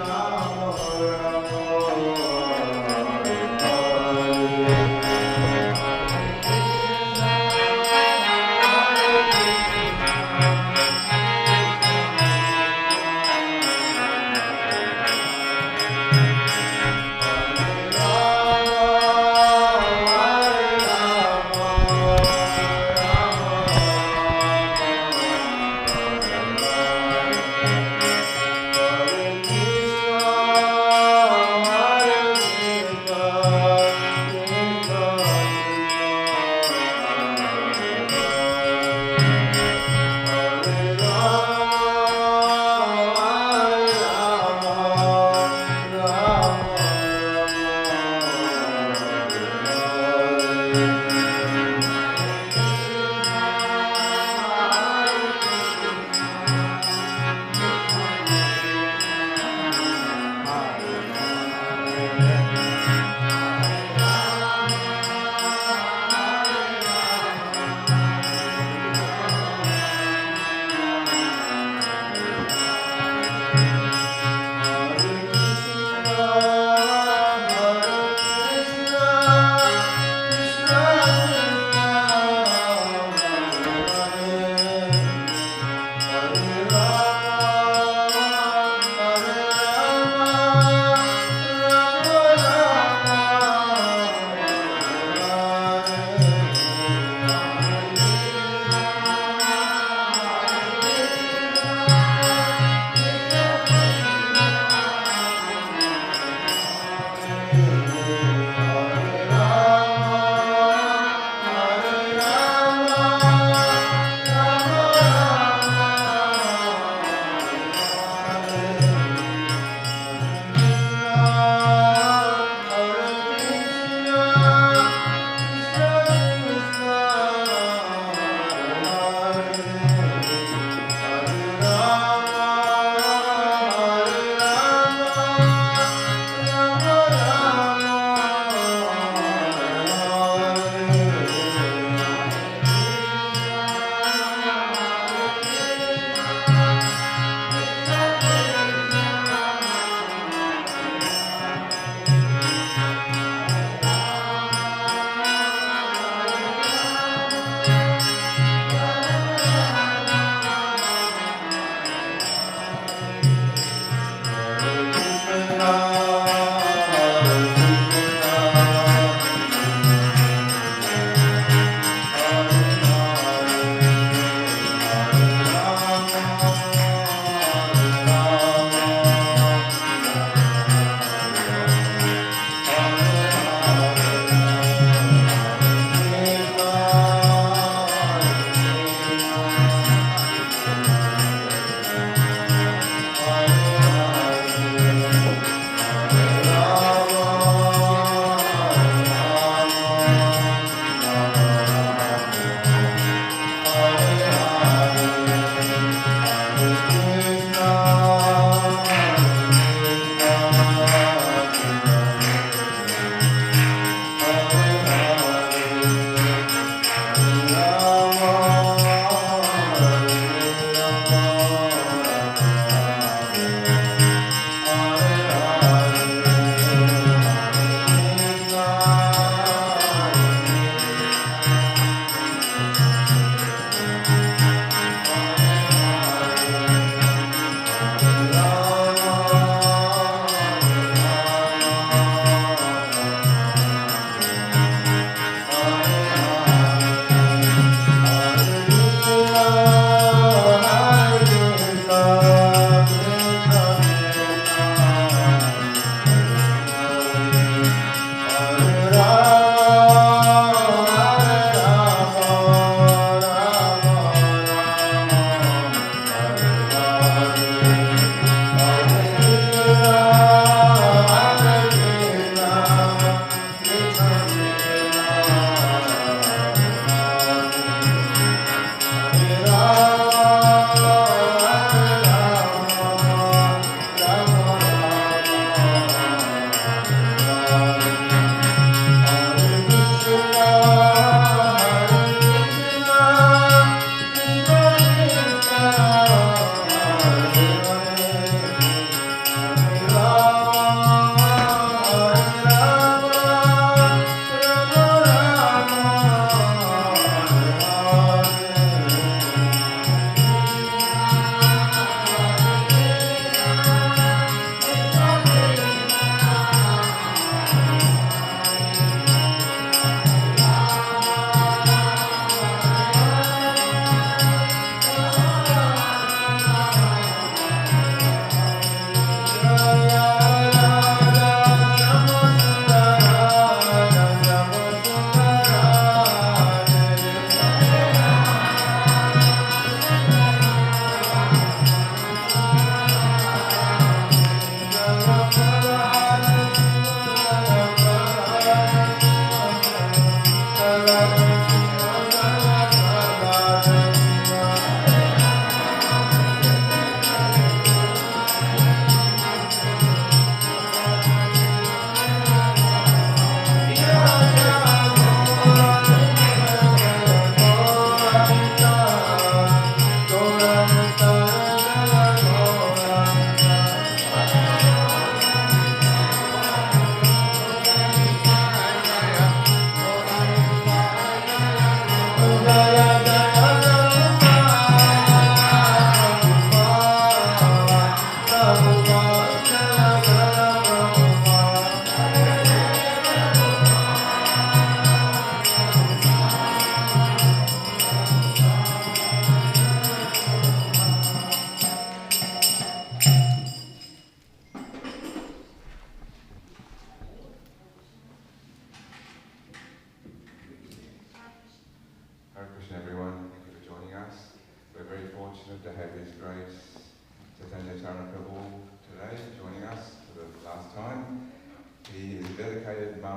Ram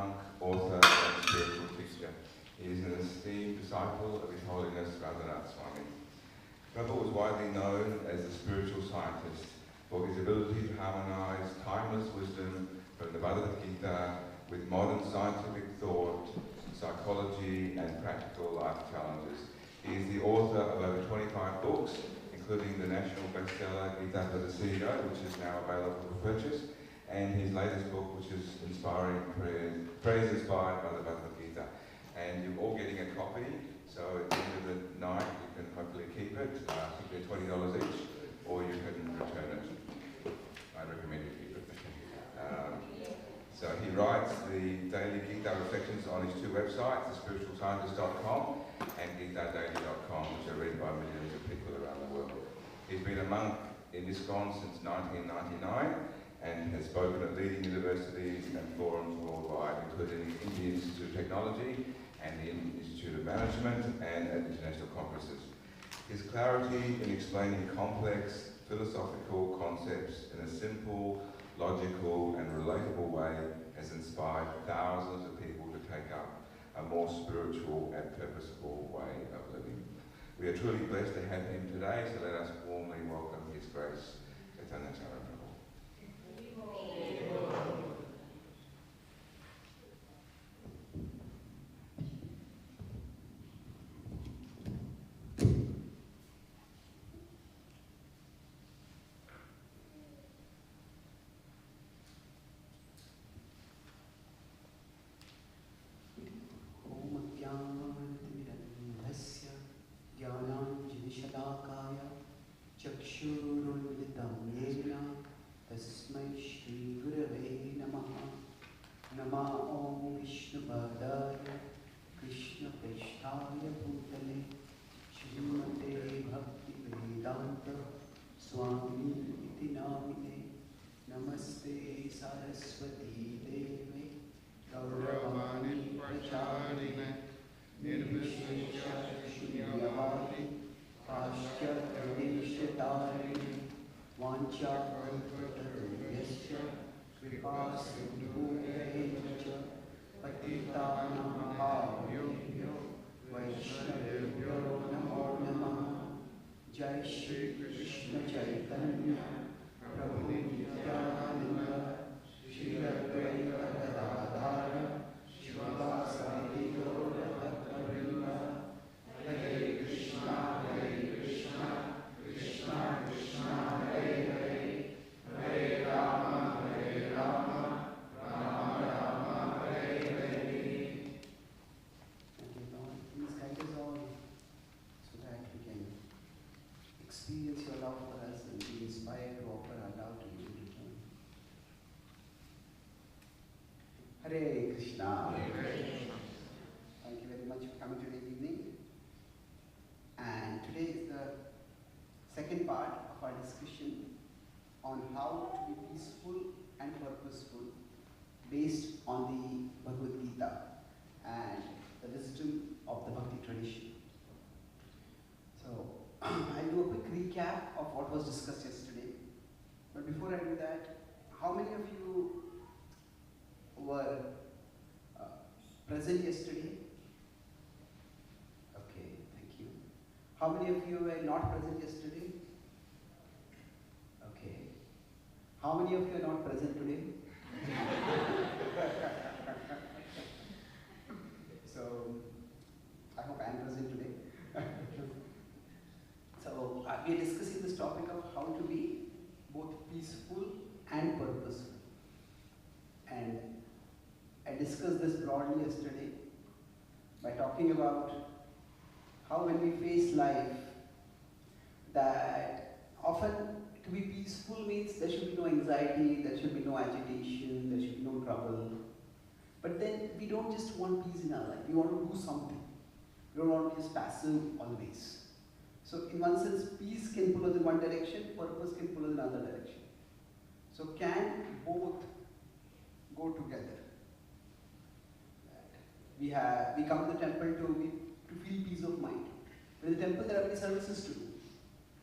monk, author, and spiritual teacher. He is an esteemed disciple of His Holiness Radhanath Swami. Prabhu was widely known as the spiritual scientist for his ability to harmonize timeless wisdom from the Bhagavad Gita with modern scientific thought, psychology, and practical life challenges. He is the author of over 25 books, including the national bestseller Gita for the CEO, which is now available for purchase, and his latest book, which is Inspiring Prayers Inspired by the Bhagavad Gita. And you're all getting a copy, so at the end of the night you can hopefully keep it. I think they're $20 each, or you can return it. I recommend you keep it. So he writes the daily Gita reflections on his two websites, thespiritualscientist.com and gitadaily.com, which are read by millions of people around the world. He's been a monk in ISKCON since 1999 and has spoken at leading universities and forums worldwide, including the Indian Institute of Technology and the Indian Institute of Management, and at international conferences. His clarity in explaining complex philosophical concepts in a simple, logical and relatable way has inspired thousands of people to take up a more spiritual and purposeful way of living. We are truly blessed to have him today, so let us warmly welcome His Grace, Chaitanya Charan Prabhu. Jai Shri Krishna Chaitanya, Prabhu Nityananda, Shri Advaita Gadadhara, Shivasadi Gaura Bhaktavrinda, Hare Krishna, Krishna Krishna, Hare Hare, Hare Rama, Rama Rama, Hare Hare. Thank you, Lord. Please guide us all so that we can experience your love for us and be inspired to offer our love to you in return. Hare Krishna. Thank you very much for coming today evening. And today is the second part of our discussion on how to be peaceful and purposeful based on the Bhagavad Gita and the wisdom of the Bhakti tradition. So, I'll do a quick recap of what was discussed yesterday. But before I do that, how many of you were present yesterday? Okay, thank you. How many of you were not present yesterday? Okay. How many of you are not present today? So, I hope I am present today. So, we are discussing this topic of how to be both peaceful and purposeful. And I discussed this broadly yesterday by talking about how when we face life, that often to be peaceful means there should be no anxiety, there should be no agitation, there should be no trouble. But then we don't just want peace in our life, we want to do something. We don't want to be just passive always. So in one sense, peace can pull us in one direction, purpose can pull us in another direction. So can both go together? We come to the temple to feel peace of mind. But in the temple there are many services to do.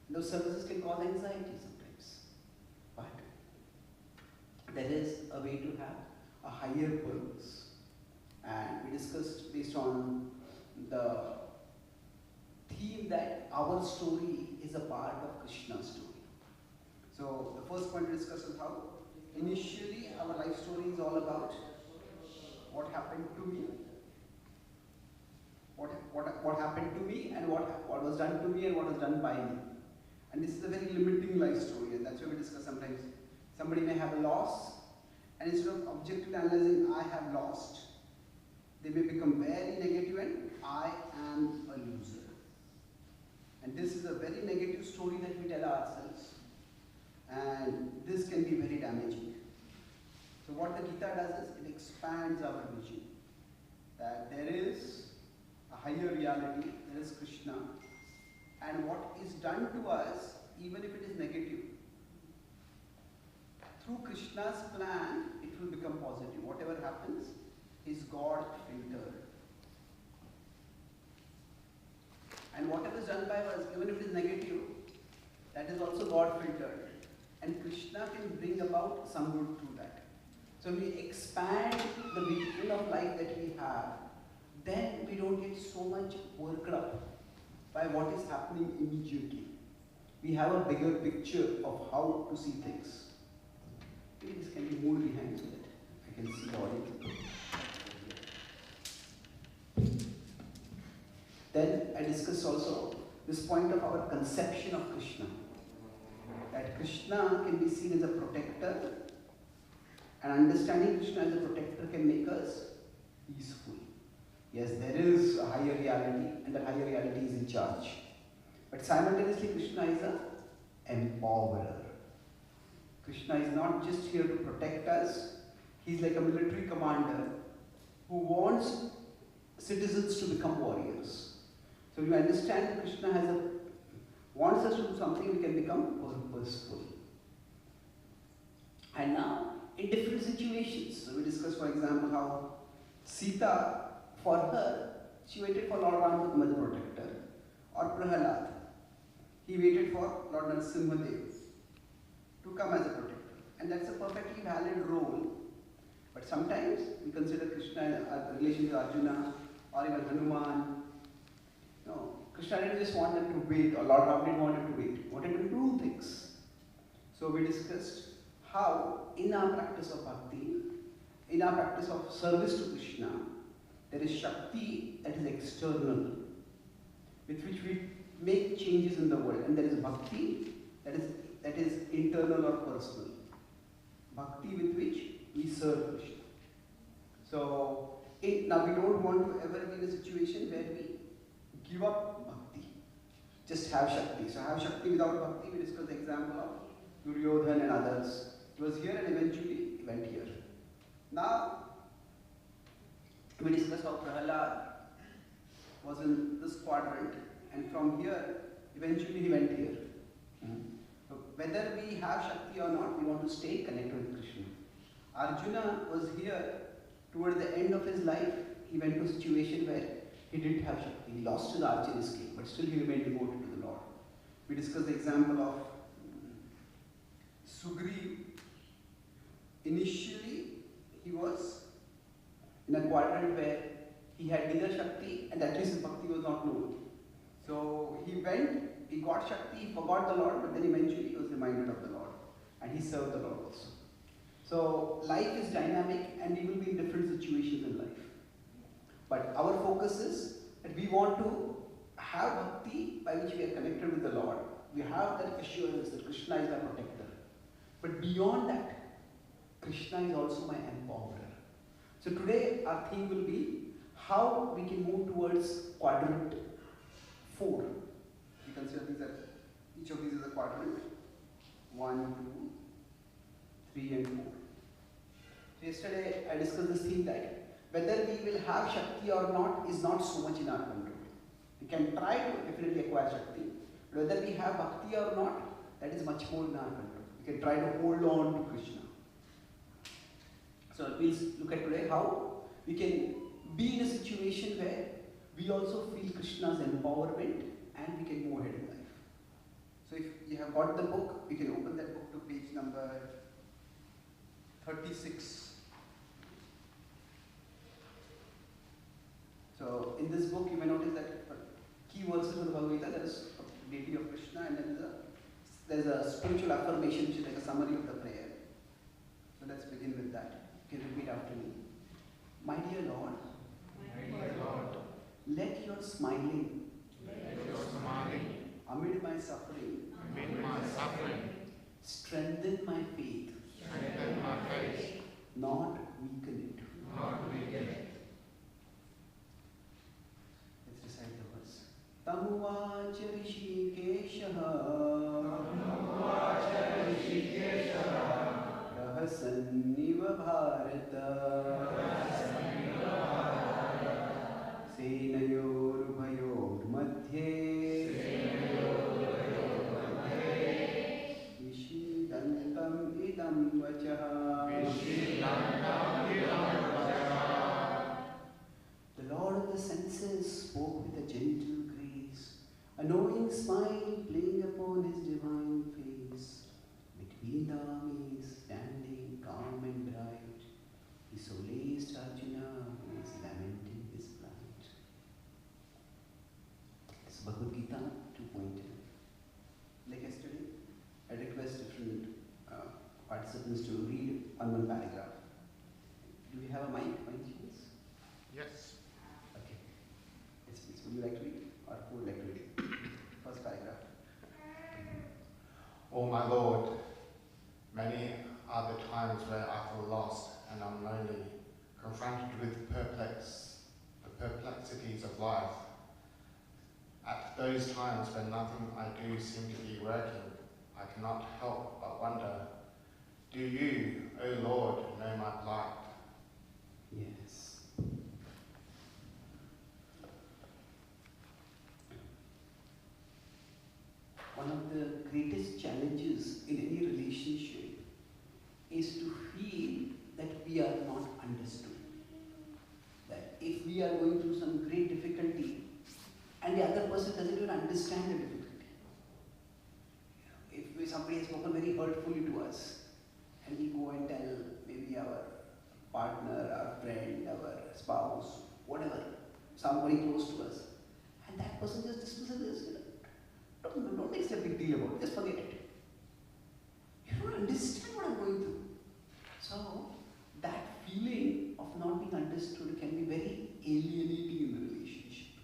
And those services can cause anxiety sometimes. But there is a way to have a higher purpose. And we discussed based on the theme that our story is a part of Krishna's story. So the first point we discussed is how initially our life story is all about what happened to me, what happened to me, and what was done to me and what was done by me. And this is a very limiting life story, and that's why we discuss sometimes somebody may have a loss, and instead of objectively analyzing I have lost, they may become very negative and I am a loser. And this is a very negative story that we tell ourselves, and this can be very damaging. So what the Gita does is it expands our vision, that there is a higher reality, there is Krishna, and what is done to us, even if it is negative, through Krishna's plan, it will become positive. Whatever happens is God filtered. And whatever is done by us, even if it is negative, that is also God filtered. And Krishna can bring about some good through that. So we expand the vision of life that we have, then we don't get so much worked up by what is happening immediately. We have a bigger picture of how to see things. Maybe this can be moved behind so that I can see the audience. Then I discussed also this point of our conception of Krishna. That Krishna can be seen as a protector, and understanding Krishna as a protector can make us peaceful. Yes, there is a higher reality, and that higher reality is in charge. But simultaneously, Krishna is an empowerer. Krishna is not just here to protect us, he's like a military commander who wants citizens to become warriors. So if you understand that Krishna wants us to do something, we can become purposeful. And now, in different situations, so we discussed, for example, how Sita, for her, she waited for Lord Ram to come as a protector, or Prahalad, he waited for Lord Narasimhadev to come as a protector. And that's a perfectly valid role. But sometimes we consider Krishna in relation to Arjuna or even Hanuman. No, Krishna didn't just want them to wait, or Lord Ram didn't want them to wait. He wanted them to do things. So we discussed how in our practice of bhakti, in our practice of service to Krishna, there is Shakti that is external, with which we make changes in the world, and there is Bhakti that is internal or personal. Bhakti with which we serve Krishna. So now we don't want to ever be in a situation where we give up Bhakti, just have Shakti. So have Shakti without Bhakti, we discussed the example of Duryodhan and others. He was here and eventually he went here. Now, we discussed how Prahalad was in this quadrant, and from here, eventually he went here. So whether we have Shakti or not, we want to stay connected with Krishna. Arjuna was here toward the end of his life. He went to a situation where he didn't have Shakti. He lost his archery skill, but still he remained devoted to the Lord. We discussed the example of Sugriv. Initially, he was in a quadrant where he had neither Shakti and at least his Bhakti was not known. So he went, he got Shakti, he forgot the Lord, but then eventually he was reminded of the Lord and he served the Lord also. So life is dynamic and we will be in different situations in life. But our focus is that we want to have Bhakti by which we are connected with the Lord. We have that assurance that Krishna is our protector. But beyond that, Krishna is also my empowerer. So today our theme will be how we can move towards quadrant 4. We consider each of these is a quadrant. 1, 2, 3 and 4. So yesterday I discussed this theme that whether we will have Shakti or not is not so much in our control. We can try to definitely acquire Shakti, but whether we have Bhakti or not, that is much more in our control. We can try to hold on to Krishna. So we'll look at today how we can be in a situation where we also feel Krishna's empowerment and we can move ahead in life. So if you have got the book, we can open that book to page number 36. there's a spiritual affirmation which is like a summary of the prayer. So let's begin with that. You can repeat after me. My dear Lord, let your smiling amid my suffering strengthen my faith, not weaken it. Let's recite the verse. Tamuvacha Rishikeshaha Rahasanniva Bharata Senayorubhayor Madhye Vishidantam idam vachaha. The Lord of the senses spoke with a gentle grace, a knowing smile playing upon his divine face. Between the armies, standing calm and bright, he solaced Arjuna who was lamenting his plight. It's Bhagavad Gita 2.10. Like yesterday, I request different participants to read one paragraph. Do we have a mic by any chance? Yes. Okay. Yes, please. Would you like to read? Or who would like to read? First paragraph. Oh my Lord, many are the times where I feel lost and I'm lonely, confronted with the perplexities of life. At those times when nothing I do seems to be working, I cannot help but wonder, do you, O Lord, know my plight? Yes. One of the greatest challenges in any relationship is to feel that we are not understood. That if we are going through some great difficulty and the other person doesn't even understand the difficulty. If somebody has spoken very hurtfully to us and we go and tell maybe our partner, our friend, our spouse, whatever, somebody close to us, and that person just dismisses this. Don't make a big deal about it, just forget it. You don't understand what I'm going through. So, that feeling of not being understood can be very alienating in the relationship.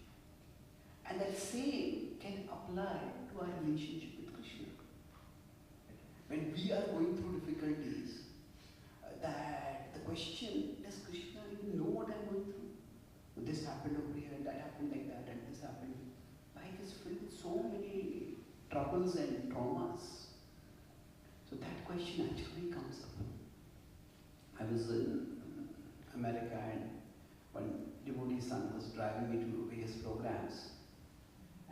And that same can apply to our relationship with Krishna. When we are going through difficulties, that the question, does Krishna even know what I'm going through? This happened over here, and that happened like that, and this happened. Life is filled with so many troubles and traumas. So that question actually comes up. I was in America and one devotee's son was driving me to various programs.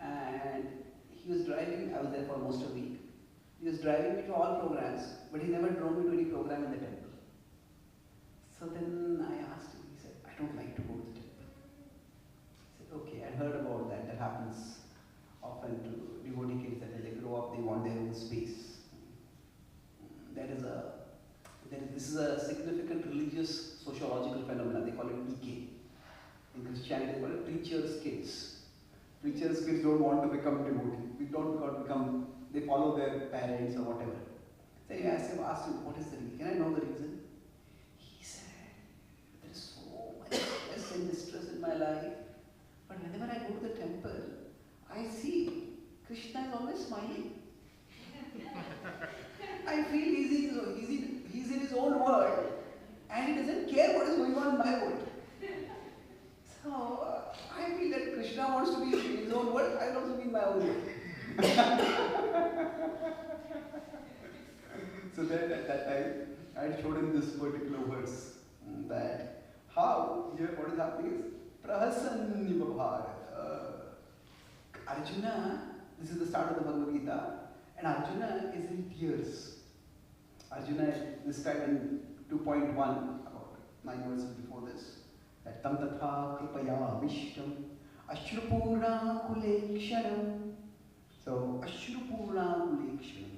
And he was driving, I was there for almost a week. He was driving me to all programs, but he never drove me to any program in the temple. So then I asked him, he said, I don't like to go to the temple. I said, okay, I heard about that. That happens often to devotee kids that as they grow up, they want their own space. This is a significant religious sociological phenomenon. They call it decay. In Christianity, they call it preacher's kids. Preacher's kids don't want to become devotees. They don't want to become, they follow their parents or whatever. So I asked him, what is the reason? Can I know the reason? He said, there is so much stress and distress in my life. But whenever I go to the temple, I see Krishna is always smiling. I feel he's in his own world and he doesn't care what is going on in my world. So I feel that Krishna wants to be in his own world, I will also be in my own world. So then at that time, I had showed him this particular verse that how, here what is happening is, Prahasanniva Bharata. Arjuna, this is the start of the Bhagavad Gita, and Arjuna is in tears. Arjuna is described in 2.1, about 9 verses before this, that tam tatha kripaya vishtam ashrupurna kulekshanam. So, ashrupurna kulekshanam.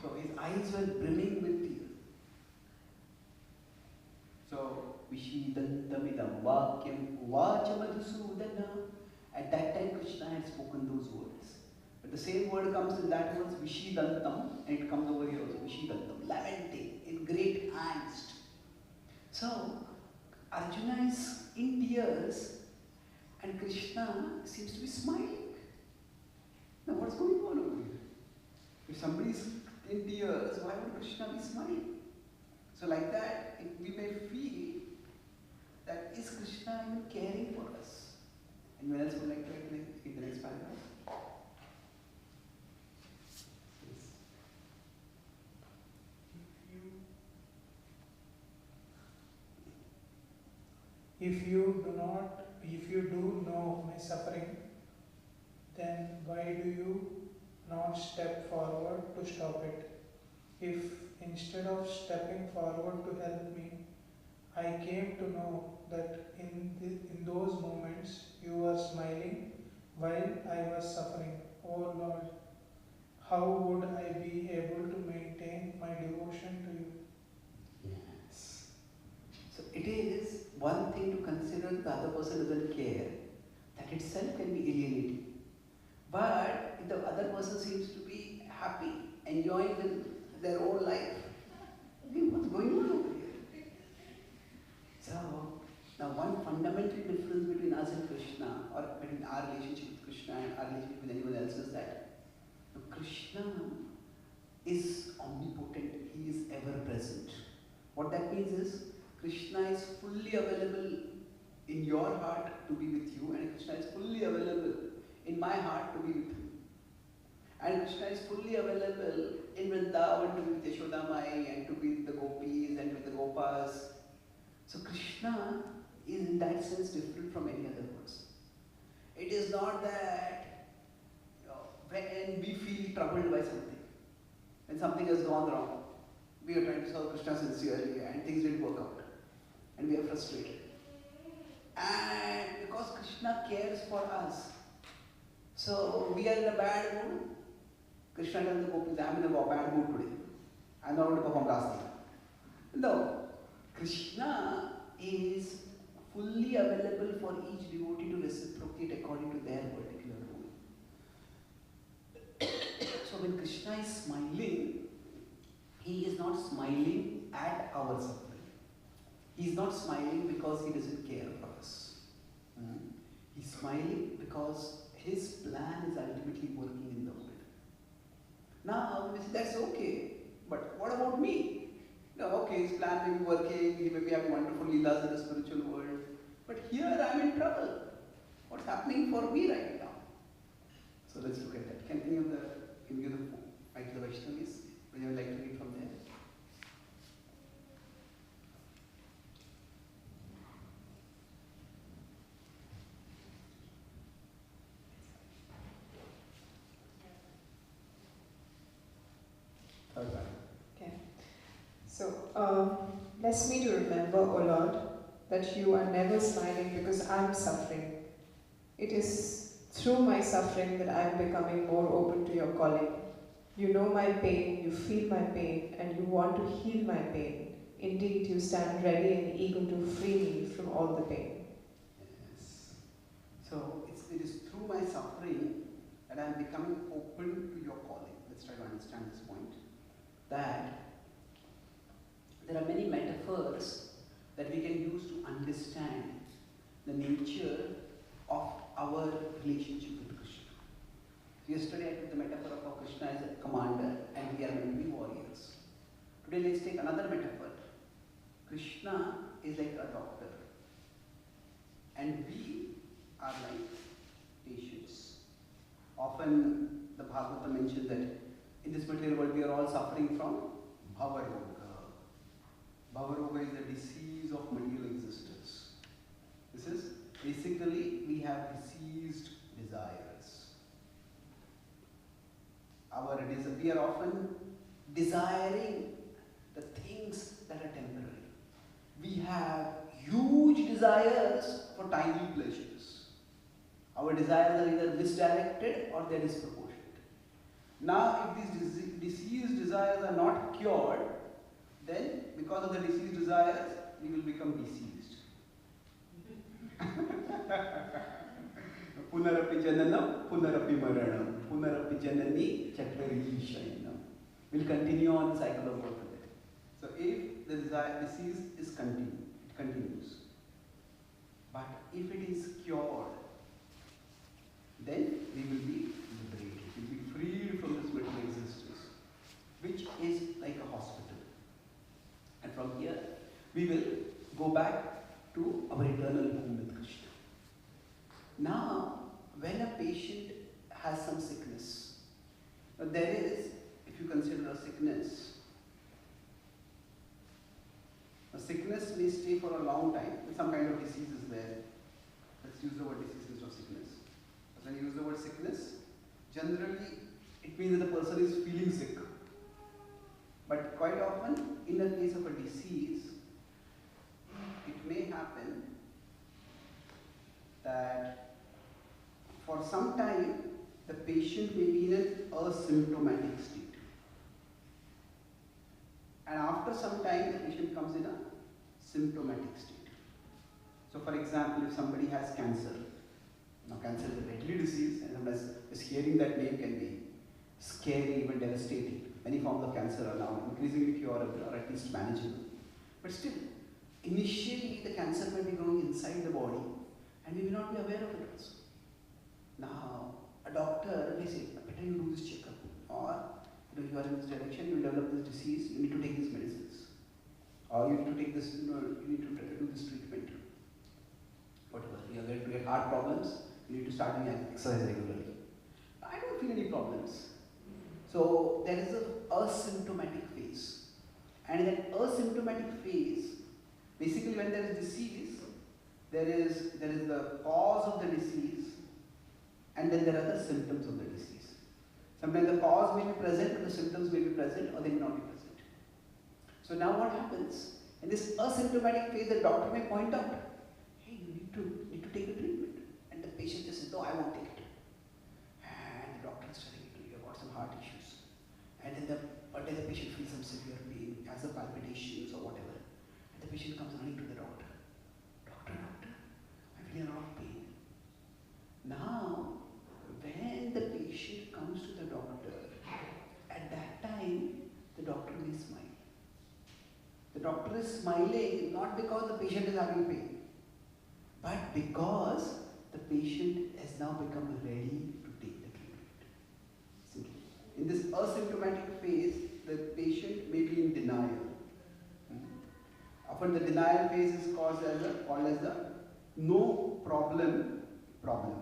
So, his eyes were brimming with tears. So, Vishidantamidam vakyam vacha madhusudana. At that time, Krishna had spoken those words. But the same word comes in that word Vishidantam, and it comes over here also, Vishidantam, lamenting, in great angst. So, Arjuna is in tears, and Krishna seems to be smiling. Now, what's going on over here? If somebody is in tears, why would Krishna be smiling? So, like that, we may feel that is Krishna even caring for us? Anyone else would like to read the next paragraph? If you do know my suffering, then why do you not step forward to stop it? If instead of stepping forward to help me, I came to know that in those moments you were smiling while I was suffering, oh Lord, how would I be able to maintain my devotion to you? Yes. So it is one thing to consider the other person doesn't care. That itself can be alienating. But if the other person seems to be happy, enjoying with their own life, what's going on over here? So, now one fundamental difference between us and Krishna, or between our relationship with Krishna and our relationship with anyone else, is that Krishna is omnipotent, he is ever present. What that means is, Krishna is fully available in your heart to be with you, and Krishna is fully available in my heart to be with you. And Krishna is fully available in Vrindavan to be with Yashoda Mai and to be with the gopis and with the gopas. So Krishna is in that sense different from any other person. It is not that when we feel troubled by something, when something has gone wrong, we are trying to serve Krishna sincerely and things didn't work out, and we are frustrated. And because Krishna cares for us, so we are in a bad mood. Krishna tells the gopis, I am in a bad mood today. I am not going to perform Rasa. No. Krishna is fully available for each devotee to reciprocate according to their particular role. So when Krishna is smiling, he is not smiling at our suffering. He is not smiling because he doesn't care for us. He is smiling because his plan is ultimately working in the world. Now, that's okay, but what about me? No, okay, his plan may be working, he may be having wonderful leelas in the spiritual world, but here I am in trouble. What's happening for me right now? So let's look at that. Can you give the mic to the Vaishnavis? Would you like to read from there? Okay. So, bless me to remember, O Lord, that you are never smiling because I am suffering. It is through my suffering that I am becoming more open to your calling. You know my pain, you feel my pain, and you want to heal my pain. Indeed, you stand ready and eager to free me from all the pain. Yes. So, it is through my suffering that I am becoming open to your calling. Let's try to understand this point. That there are many metaphors that we can use to understand the nature of our relationship with Krishna. Yesterday I took the metaphor of how Krishna is a commander and we are meant to be warriors. Today let's take another metaphor. Krishna is like a doctor and we are like patients. Often the Bhagavata mentions that in this material world we are all suffering from Bhavaroga. Bhavaroga is the disease of material existence. This is basically we have diseased desires. We are often desiring the things that are temporary. We have huge desires for tiny pleasures. Our desires are either misdirected or they are disproportionate. Now, if these diseased desires are not cured, then because of the diseased desires, we will become diseased. Punarapi jananam, punarapi maranam, punarapi janani chattari shayanam. We'll continue on the cycle of birth and death. So if the disease is continued, it continues. But if it is cured, then we will be liberated. We will be freed from this material existence, which is like a hospital. And from here, we will go back to our eternal home with Krishna. Now, when a patient has some sickness, there is, if you consider a sickness may stay for a long time. Some kind of disease is there. Let's use the word disease instead of sickness. When you use the word sickness, generally it means that the person is feeling sick. But quite often, in the case of a disease, it may happen that for some time the patient may be in an asymptomatic state. And after some time, the patient comes in a symptomatic state. So for example, if somebody has cancer, now cancer is a deadly disease, and sometimes just hearing that name can be scary, even devastating. Many forms of cancer are now increasingly curable or at least manageable. But still, initially the cancer may be growing inside the body and we may not be aware of it also. Now, a doctor may say, better you do this checkup, or you are in this direction, you will develop this disease, you need to take these medicines. Or you need to take this, you need to do this treatment. Whatever, you are going to get heart problems, you need to start doing exercise regularly. I don't feel any problems. So there is an asymptomatic phase. And in that asymptomatic phase, basically when there is disease, there is the cause of the disease, and then there are the symptoms of the disease. Sometimes the cause may be present, but the symptoms may be present, or they may not be present. So now what happens? In this asymptomatic phase, the doctor may point out, hey, you need to take a treatment. And the patient just says, no, I won't take it. And the doctor is telling you, you've got some heart issues. And then the patient feels some severe pain, has some palpitations or whatever. And the patient comes running to the doctor. Doctor, I'm feeling a lot of pain. Now, when the patient comes to the doctor, at that time, the doctor may smile. The doctor is smiling not because the patient is having pain, but because the patient has now become ready to take the treatment. Simply. In this asymptomatic phase, the patient may be in denial. Often the denial phase is called as the no problem problem.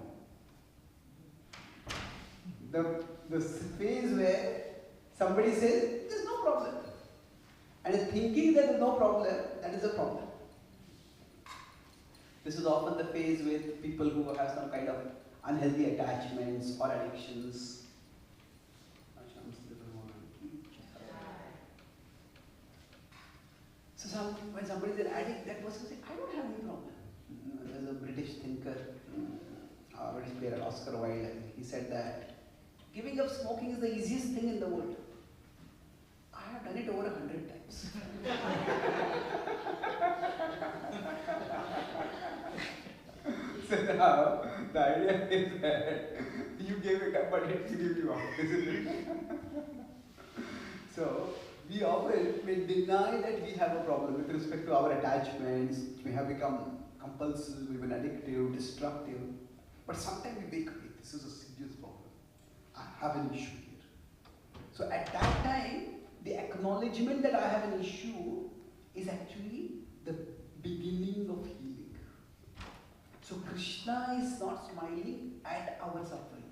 The phase where somebody says, there's no problem. And is thinking that there's no problem, that is a problem. This is often the phase with people who have some kind of unhealthy attachments or addictions. So when somebody is an addict, that person says, I don't have any problem. There's a British thinker, British player, Oscar Wilde, he said that giving up smoking is the easiest thing in the world. I have done it over 100 times. So now, the idea is that you gave it up, but it will give you up, isn't it? So, we often may deny that we have a problem with respect to our attachments. We have become compulsive, even addictive, destructive. But sometimes we wake up, this is a serious problem. I have an issue here. So at that time, the acknowledgement that I have an issue is actually the beginning of healing. So Krishna is not smiling at our suffering.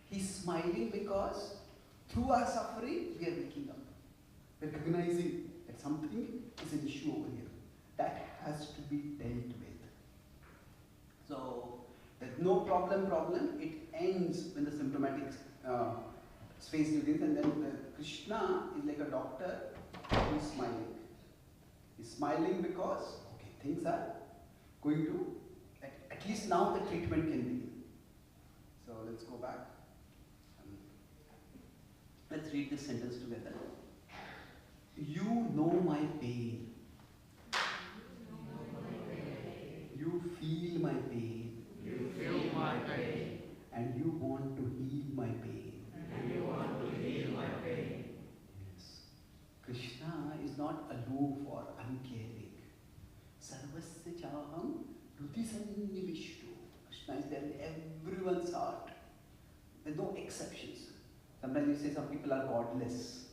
He's smiling because through our suffering, we are waking up. Recognizing that something is an issue over here. That has to be dealt with. So, there's no problem, it ends when the symptomatic phase begins, and then Krishna is like a doctor who is smiling. He's smiling because, okay, things are going to, at least now the treatment can begin. So let's go back. Let's read this sentence together. You know my pain. You feel my pain. You feel my pain. not aloof or uncaring. Sarvasya chaham ruti sannivishto. Krishna is there in everyone's heart. There's no exceptions. Sometimes you say some people are godless.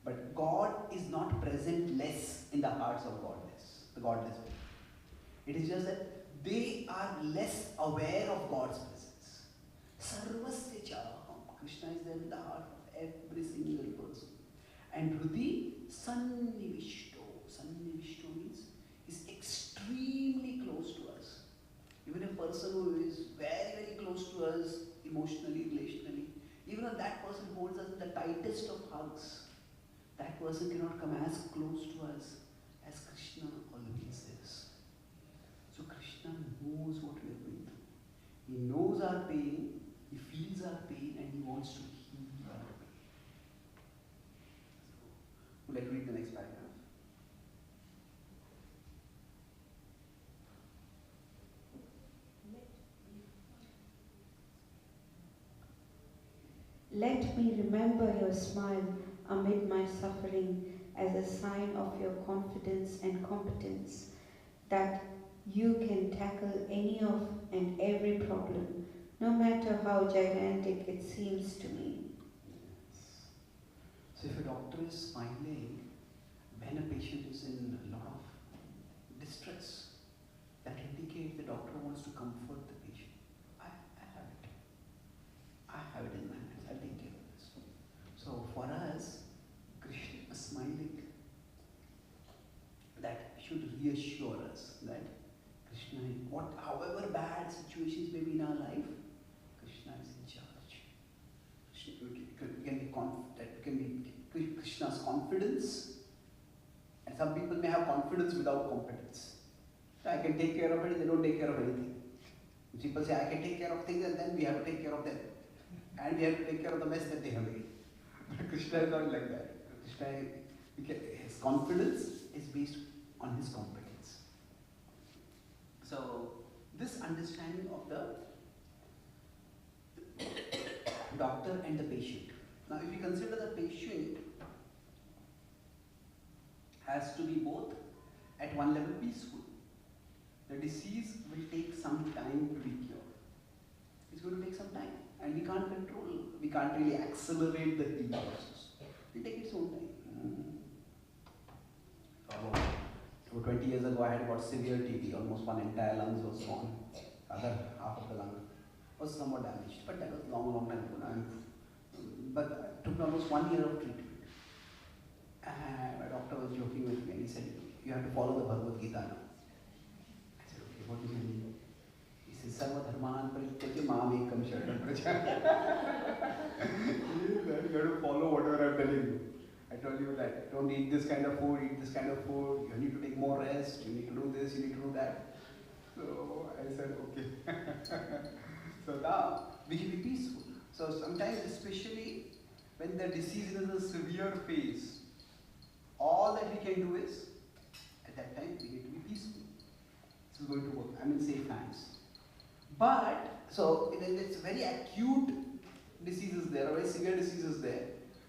But God is not present less in the hearts of the godless people. It is just that they are less aware of God's presence. Sarvasya chaham. Krishna is there in the heart of every single person. And Hruti sannivishto. Sannivishto means is extremely close to us. Even a person who is very, very close to us emotionally, relationally, even if that person holds us in the tightest of hugs, that person cannot come as close to us as Krishna always is. So Krishna knows what we are going through. He knows our pain, he feels our pain, and he wants to heal our pain. So, would you like to read the next paragraph? Let me remember your smile amid my suffering as a sign of your confidence and competence, that you can tackle any of and every problem, no matter how gigantic it seems to me. So if a doctor is smiling when a patient is in a lot of distress, that indicates the doctor wants to comfort the patient. I have it. I have it in my hands. I'll take care of this. So for us, Krishna smiling, that should reassure us that Krishna, however bad situations may be in our life, Krishna is in charge. Can be Krishna's confidence, and some people may have confidence without competence. So I can take care of it, they don't take care of anything. People say I can take care of things, and then we have to take care of them, and we have to take care of the mess that they have made. But Krishna is not like that. Krishna, his confidence is based on his competence. So this understanding of the doctor and the patient. Now if you consider the patient has to be both at one level peaceful. The disease will take some time to be cured. It's going to take some time, and we can't really accelerate the healing process. It will take its own time. So 20 years ago I had got severe TB, almost one entire lung was gone. Other half of the lung was somewhat damaged, but that was long time ago. But it took almost 1 year of treatment. And my doctor was joking with me and he said, you have to follow the Bhagavad Gita now. I said, okay, what do you mean? He says, Sarva Dharman Parityaja Mam Ekam Sharanam Praja. You have to follow whatever I'm telling you. I told you that don't eat this kind of food, eat this kind of food, you need to take more rest, you need to do this, you need to do that. So I said, okay. So now we can be peaceful. So sometimes, especially when the disease is in a severe phase, all that we can do is, at that time, we need to be peaceful. This is going to work. I'm in safe hands. But, so it's very acute diseases there, or very severe diseases there.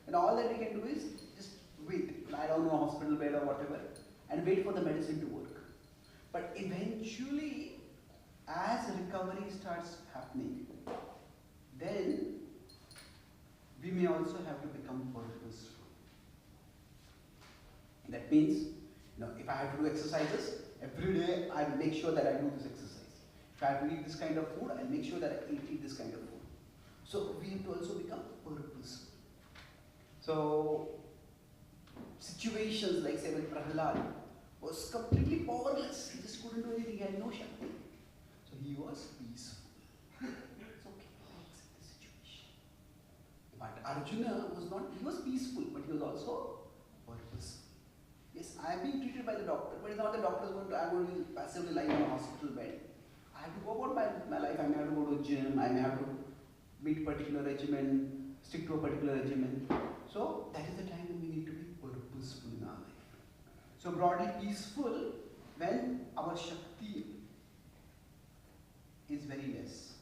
And all that we can do is just wait, lie down in a hospital bed or whatever, and wait for the medicine to work. But eventually, as recovery starts happening, then we may also have to become purposeful. That means, if I have to do exercises, every day I make sure that I do this exercise. If I have to eat this kind of food, I make sure that I eat this kind of food. So we have to also become purposeful. So situations like say when Prahlad was completely powerless, he just couldn't do anything, he had no Shakti. So he was peaceful. It's okay, I accept the situation. But Arjuna was not, he was peaceful, but he was also purposeful. Yes, I am being treated by the doctor, but it's not the doctor is going to, I'm going to be passively lying in a hospital bed. I have to go about my life, I may have to go to a gym, I may have to meet a particular regimen, stick to a particular regimen. So that is the time when we need to be purposeful in our life. So broadly peaceful when our Shakti is very less.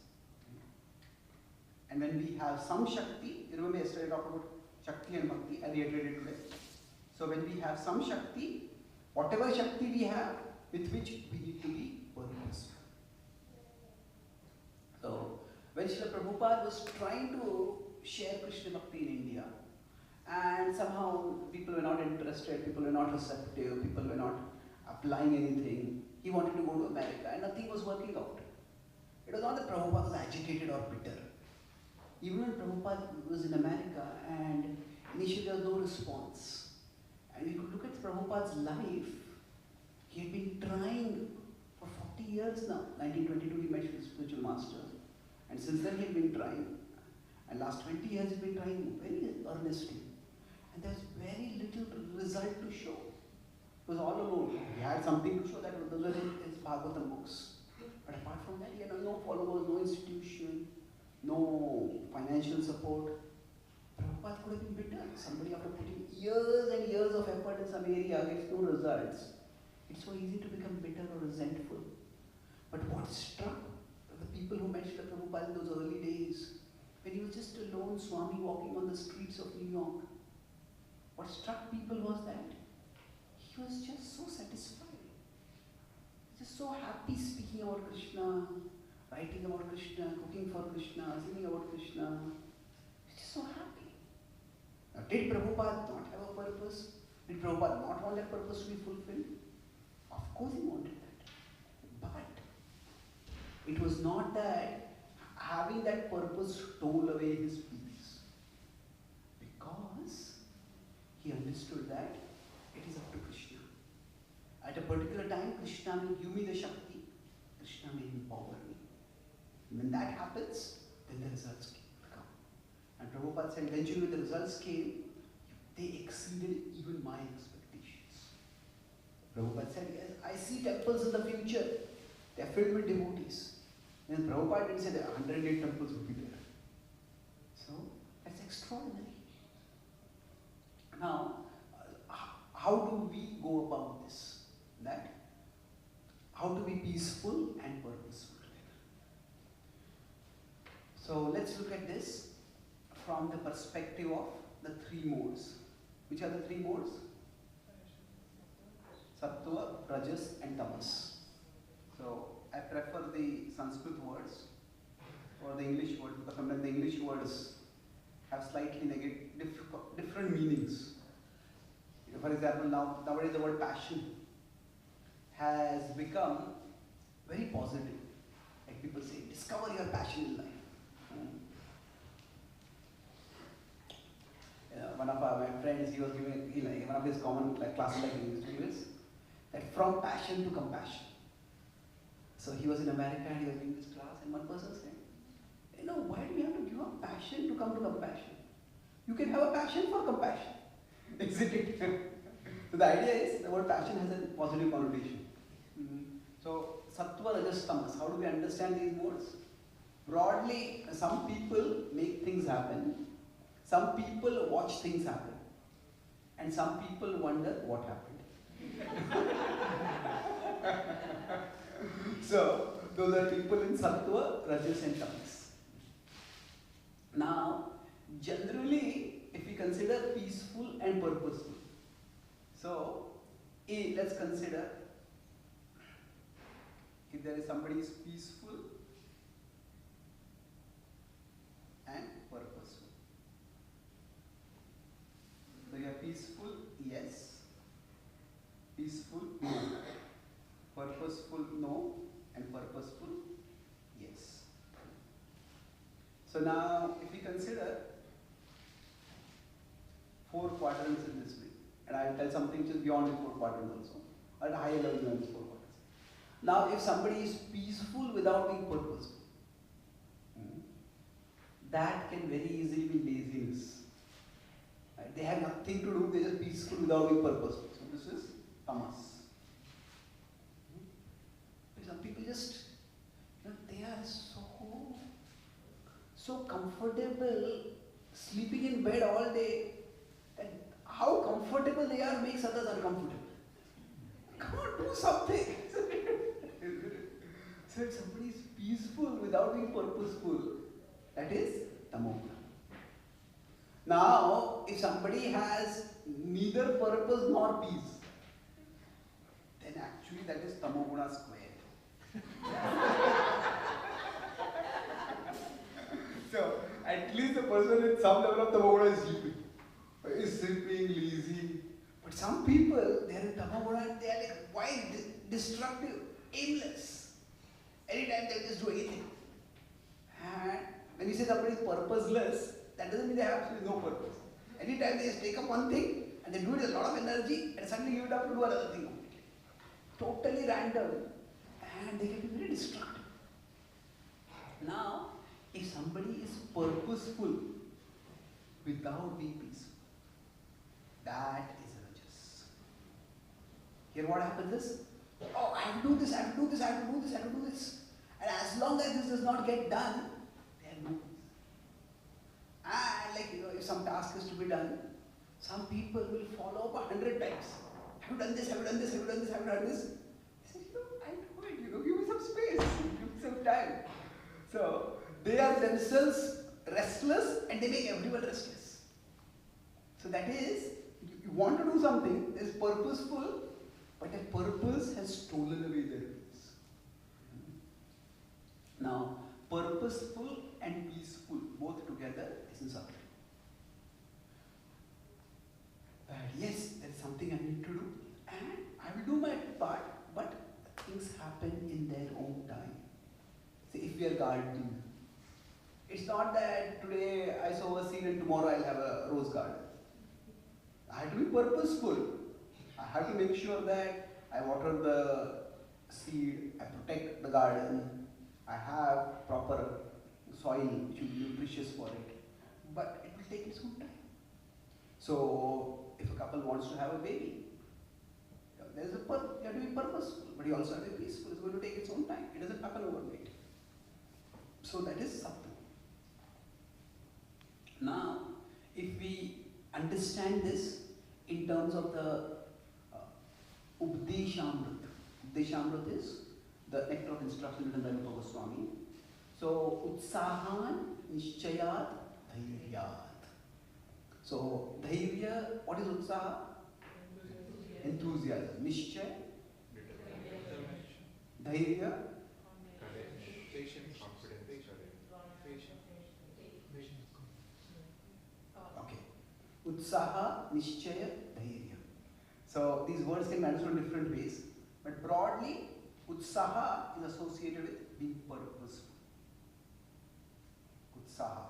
And when we have some Shakti, you remember yesterday I talked about Shakti and Bhakti, I reiterated today. So when we have some Shakti, whatever Shakti we have, with which we need to be purposeful. So when Srila Prabhupada was trying to share Krishna Bhakti in India, and somehow people were not interested, people were not receptive, people were not applying anything, he wanted to go to America and nothing was working out. It was not that Prabhupada was agitated or bitter. Even when Prabhupada was in America and initially there was no response, and we could look at Prabhupada's life, he had been trying for 40 years now. 1922 he met his spiritual master, and since then he had been trying, and last 20 years he had been trying very earnestly, and there's very little result to show. It was all alone. He had something to show, that those were his Bhagavatam books. But apart from that, he had no followers, no institution, no financial support. Prabhupada could have been bitter. Somebody after putting years and years of effort in some area gets no results. It's so easy to become bitter or resentful. But what struck the people who met Srila Prabhupada in those early days, when he was just a lone Swami walking on the streets of New York, what struck people was that he was just so satisfied. Just so happy speaking about Krishna, writing about Krishna, cooking for Krishna, singing about Krishna. He's just so happy. Now, did Prabhupada not have a purpose? Did Prabhupada not want that purpose to be fulfilled? Of course he wanted that. But it was not that having that purpose stole away his peace. Because he understood that it is up to Krishna. At a particular time, Krishna may give me the Shakti, Krishna may empower me. When that happens, then the results come. And Prabhupada said, eventually when the results came, they exceeded even my expectations. Prabhupada said, yes, I see temples in the future. They are filled with devotees. And Prabhupada didn't say that 108 temples would be there. So, that's extraordinary. Now, how do we go about this? That how to be peaceful and purposeful. So let's look at this from the perspective of the three modes. Which are the three modes? Sattva, Rajas and Tamas. So I prefer the Sanskrit words or the English words, because sometimes the English words have slightly different meanings. For example, nowadays the word passion has become very positive. Like people say, discover your passion in life. One of my friends, he was giving one of his common classes like he was that from passion to compassion. So he was in America and he was giving this class, and one person said, why do you have to give up passion to come to compassion? You can have a passion for compassion. Isn't it? So the idea is the word passion has a positive connotation. So Sattva, Rajas, Tamas, how do we understand these modes? Broadly, some people make things happen, some people watch things happen, and some people wonder what happened. So those are people in Sattva, Rajas and Tamas. Now, generally, if we consider peaceful and purposeful, so let's consider if there is somebody is peaceful and purposeful. So you are peaceful, yes. Peaceful, no. Purposeful, no. And purposeful, yes. So now, if we consider 4 quadrants in this way, and I will tell something which is beyond the 4 quadrants also, at a higher level than the 4 quadrants. Now, if somebody is peaceful without being purposeful, that can very easily be laziness. Right? They have nothing to do, they are just peaceful without being purposeful. So this is tamas. Some people just, they are so comfortable sleeping in bed all day, that how comfortable they are makes others uncomfortable. Come on, do something. So if somebody is peaceful without being purposeful, that is tamoguna. Now, if somebody has neither purpose nor peace, then actually that is tamoguna squared. So at least the person with some level of tamoguna is sleeping, lazy. But some people, they are in tamoguna, they are like wild, destructive, aimless. Anytime they just do anything. And when you say somebody is purposeless, that doesn't mean they have absolutely no purpose. Anytime they just take up one thing and they do it with a lot of energy and suddenly give it up to do another thing completely. Totally random, and they can be very destructive. Now, if somebody is purposeful without being peaceful, that is religious. Here what happens is, oh, I have to do this, I have to do this, I have to do this, I have to do this. And as long as this does not get done, they have no peace. And like, if some task is to be done, some people will follow up 100 times. Have you done this, have you done this, have you done this, have you done this? He says, I do it, give me some space, give me some time. So, they are themselves restless and they make everyone restless. So that is, you want to do something, that is purposeful, but that purpose has stolen away their peace. Now, purposeful and peaceful, both together, isn't suffering. But yes, there is something I need to do, and I will do my part, but things happen in their own time. See, if we are gardening, it's not that today I sow a seed and tomorrow I'll have a rose garden. I have to be purposeful. I have to make sure that I water the seed, I protect the garden, I have proper soil which will be nutritious for it. But it will take its own time. So, if a couple wants to have a baby, there is you have to be purposeful, but you also have to be peaceful. It's going to take its own time. It doesn't happen overnight. So that is something. Now, if we understand this in terms of the Updeshamrit. Updeshamrit is the nectar of instruction written by Rupa Goswami. So, Utsahan Nishchayat Dhairyat. So, Dhairya, what is Utsaha? Enthusiasm. Nishchay? Dhairya? Patient, confident, Okay. Utsaha, Nishchaya, Dhairya. So these words can be understood in different ways. But broadly, Utsaha is associated with being purposeful. Utsaha.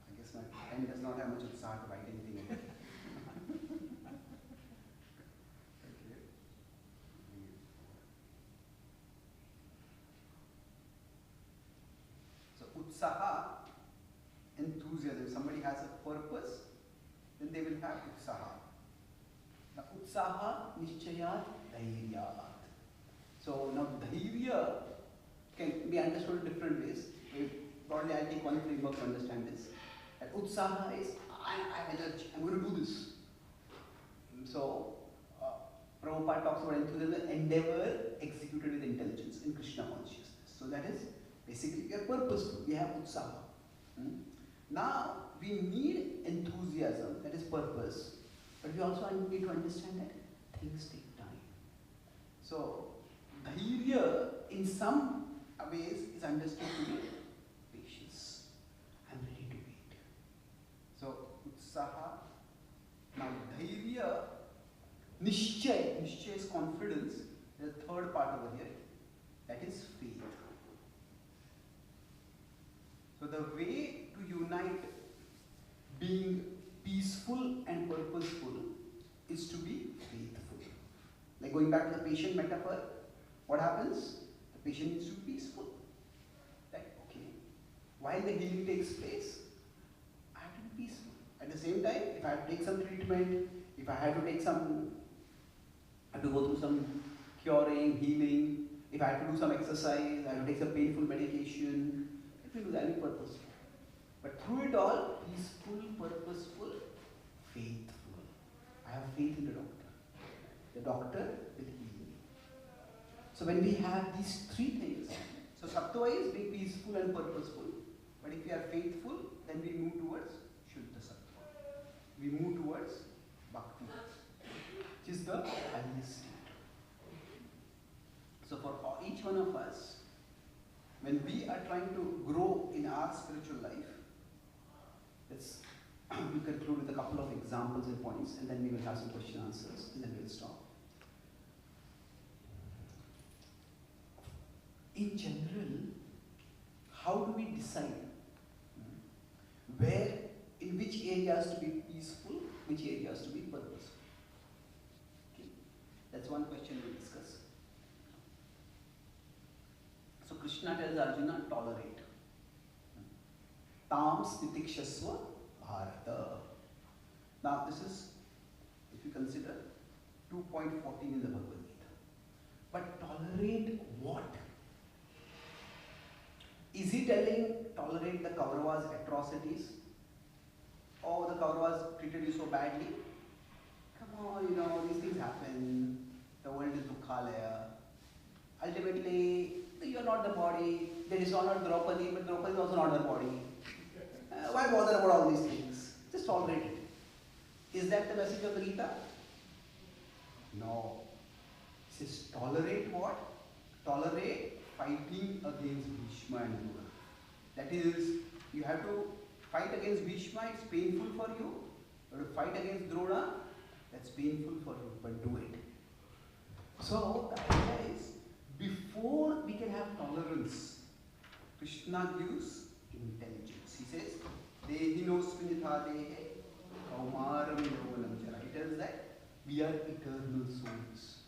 I guess my pen does not have much Utsaha to write anything in it. Okay. So Utsaha, enthusiasm. If somebody has a purpose, then they will have Utsaha. Now Utsaha Nishchayat Dhairyat. So now Dhairya can be understood in different ways. Broadly I'll take one framework to understand this. That Utsaha is, I have energy, I'm going to do this. So Prabhupada talks about enthusiasm, endeavor executed with intelligence in Krishna consciousness. So that is basically we are purposeful, we have Utsaha. Now we need enthusiasm, that is purpose, but we also need to understand that things take time. So Dhairya in some ways is understood to be patience. I'm ready to wait. So Utsaha. Now Dhairya, Nishchay. Nishchay is confidence. There's a third part over here. That is faith. So the way to unite being peaceful and purposeful is to be faithful. Like going back to the patient metaphor, what happens? The patient needs to be peaceful. Like, okay, while the healing takes place, I have to be peaceful. At the same time, if I have to take some treatment, if I have to take some, I have to go through some curing, healing, if I have to do some exercise, I have to take some painful medication, it will do that purposeful. But through it all, peaceful, purposeful, faithful. I have faith in the doctor. The doctor will heal me. So when we have these three things, so Sattva is being peaceful and purposeful, but if we are faithful, then we move towards we move towards bhakti, which is the highest state. So for each one of us, when we are trying to grow in our spiritual life, let's we conclude with a couple of examples and points, and then we will have some question answers, and then we will stop. In general, how do we decide in which areas to be peaceful, which areas to be purposeful? Okay. That's one question we'll discuss. So Krishna tells Arjuna, tolerate. Tam stitikshasva bharata. Now this is, if you consider, 2.14 in the Bhagavad Gita. But tolerate what? Is he telling tolerate the Kauravas' atrocities? Oh, the Kauravas treated you so badly? Come on, these things happen. The world is Dukhalaya. Ultimately, you are not the body. They dishonored Draupadi, but Draupadi is also not the body. Why bother about all these things? Just tolerate it. Is that the message of the Gita? No. It says tolerate what? Tolerate fighting against Bhishma and Drona. That is, you have to fight against Bhishma, it's painful for you. You have to fight against Drona, that's painful for you, but do it. So, the idea is, before we can have tolerance, Krishna gives intelligence. He says, Dehinosminitha dehe kaumaram yauvanam jara. He tells that we are eternal souls.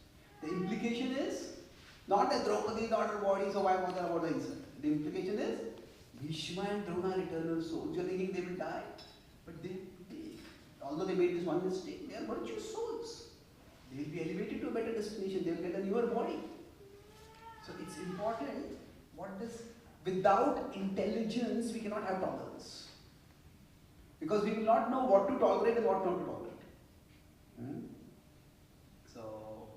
The implication is, not that Draupadi is not her body, so why bother about the insult? The implication is, Bhishma and Drona are eternal souls. You are thinking they will die, but although they made this one mistake, they are virtuous souls. They will be elevated to a better destination. They will get a newer body. So it's important. Without intelligence, we cannot have tolerance, because we will not know what to tolerate and what not to tolerate. So,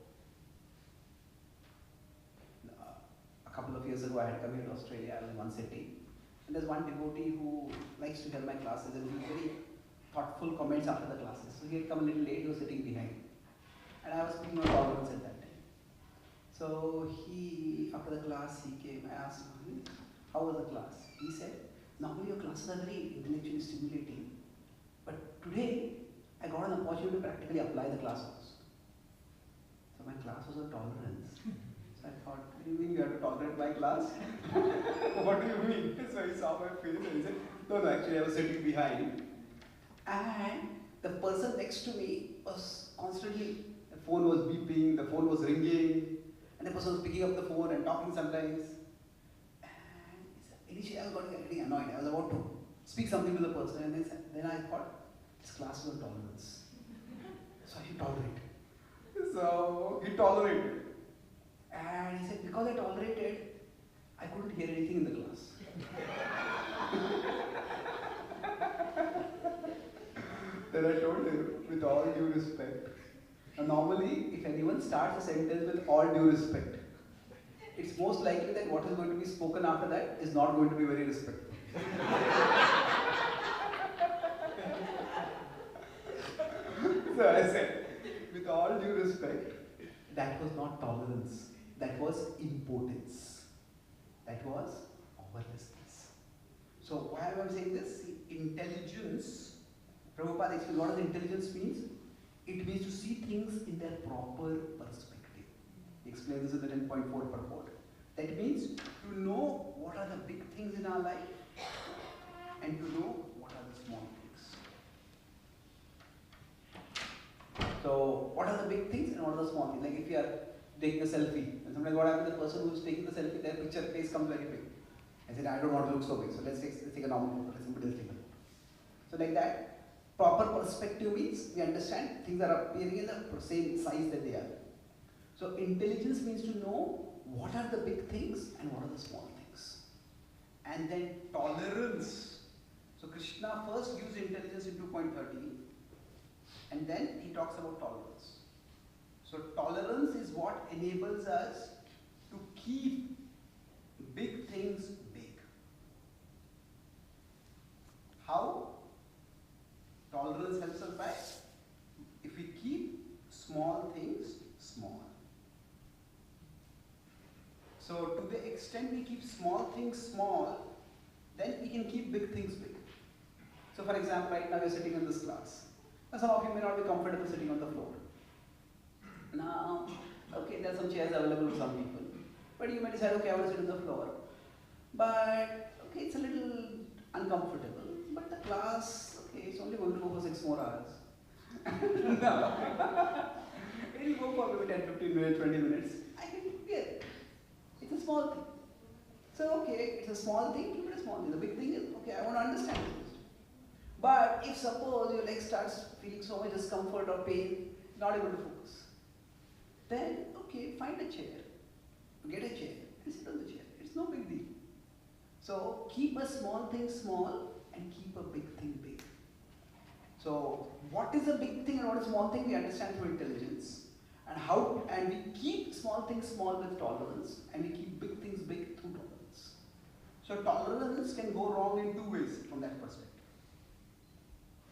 a couple of years ago, I had come here to Australia. I was in one city, and there's one devotee who likes to hear my classes and he very thoughtful comments after the classes. So he had come a little late. He was sitting behind, and I was speaking on tolerance at that time. So after the class, he came. I asked him, how was the class? He said, normally your classes are very intellectually stimulating, but today I got an opportunity to practically apply the class also. So my class was on tolerance. So I thought, what do you mean you have to tolerate my class? What do you mean? So he saw my face and he said, no, actually I was sitting behind. And the person next to me was constantly, the phone was beeping, the phone was ringing, and the person was picking up the phone and talking sometimes. And initially I was getting annoyed. I was about to speak something to the person, and then I thought, this class was tolerance. So I should tolerate. So he tolerated. And he said, because I tolerated, I couldn't hear anything in the class. Then I told him, with all due respect, normally, if anyone starts a sentence with all due respect, it's most likely that what is going to be spoken after that is not going to be very respectful. So I said, with all due respect, that was not tolerance, that was impotence, that was powerlessness. So why am I saying this? Intelligence, Prabhupada explains what does intelligence means? It means to see things in their proper perspective. He explains this in the 10.4 purport. That means to know what are the big things in our life and to know what are the small things. So, what are the big things and what are the small things? Like if you are taking a selfie, and sometimes what happens, the person who is taking the selfie, their picture face comes very big. I said, I don't want to look so big, so let's take a normal photo, let somebody else take a photo. So like that, proper perspective means we understand things are appearing in the same size that they are. So intelligence means to know what are the big things and what are the small things. And then tolerance. So Krishna first gives intelligence in 2.13 and then he talks about tolerance. So tolerance is what enables us to keep big things big. How? Tolerance helps us by, if we keep small things small. So to the extent we keep small things small, then we can keep big things big. So for example, right now we are sitting in this class. Now some of you may not be comfortable sitting on the floor. Now, okay, there are some chairs available for some people. But you may decide, okay, I want to sit on the floor. But, okay, it's a little uncomfortable. But the class, okay, it's only going to go for 6 more hours. No. It will go for maybe 10, 15 minutes, 20 minutes. I can get it. It's a small thing. So, okay, it's a small thing, keep it a small thing. The big thing is, okay, I want to understand it. But if suppose your leg starts feeling so much discomfort or pain, not able to focus, then, okay, find a chair. Get a chair and sit on the chair. It's no big deal. So, keep a small thing small and keep a big thing big. So, what is a big thing and what is a small thing we understand through intelligence. And we keep small things small with tolerance and we keep big things big through tolerance. So, tolerance can go wrong in 2 ways from that perspective.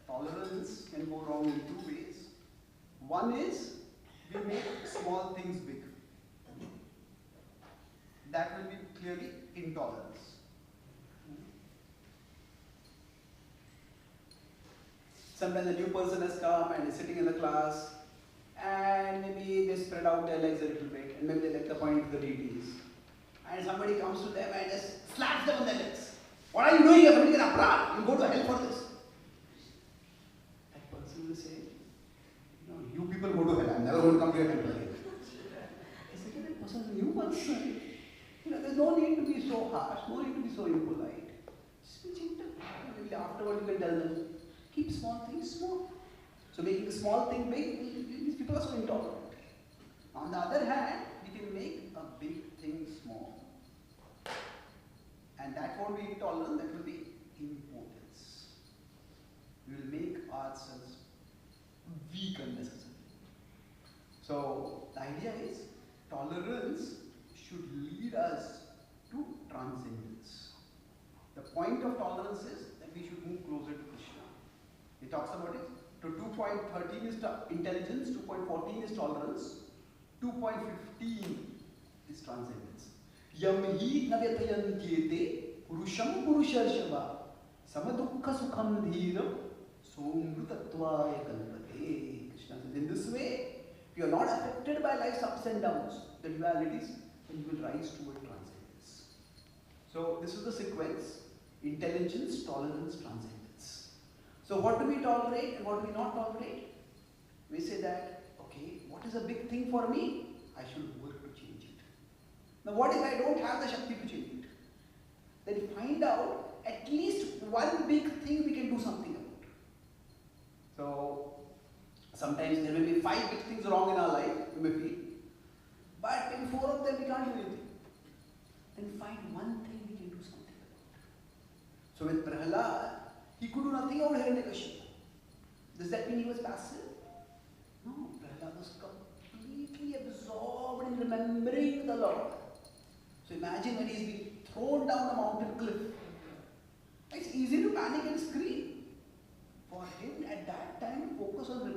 Tolerance can go wrong in 2 ways. One is we make small things big. That will be clearly intolerance. Sometimes a new person has come and is sitting in the class and maybe they spread out their legs a little bit and maybe they like to point to the deities. And somebody comes to them and just slaps them on their legs. What are you doing? You're committing an aparat. You go to hell for this. That person will say, no, you people go to hell. I'm never going to come to your temple again. I said, that person is a new person. There's no need to be so harsh, no need to be so impolite. Just be gentle. Maybe afterward you can tell them, keep small things small. So making a small thing big, these people are so intolerant. On the other hand, we can make a big thing small. And that won't be intolerance, that will be impotence. We will make ourselves weak unnecessarily. So the idea is, tolerance should lead us to transcendence. The point of tolerance is that we should move closer to Krishna. He talks about it. To 2.13 is intelligence, 2.14 is tolerance, 2.15 is transcendence. Yam hi navyathayantiyete purusham purusharshava samadukha sukham dhiram somrutattvaya kalpate. Krishna says, in this way, if you are not affected by life's ups and downs, the dualities, then you will rise toward transcendence. So this is the sequence: intelligence, tolerance, transcendence. So what do we tolerate and what do we not tolerate? We say that, okay, what is a big thing for me? I should work to change it. Now what if I don't have the Shakti to change it? Then find out at least one big thing we can do something about. So sometimes there may be 5 big things wrong in our life, we may feel. But in 4 of them we can't do anything. Then find one thing we can do something about. So with Prahlad, he could do nothing about Hiranyakashipu. Does that mean he was passive? No, Prahlad was completely absorbed in remembering the Lord. So imagine when he's being thrown down a mountain cliff. It's easy to panic and scream. For him at that time, focus on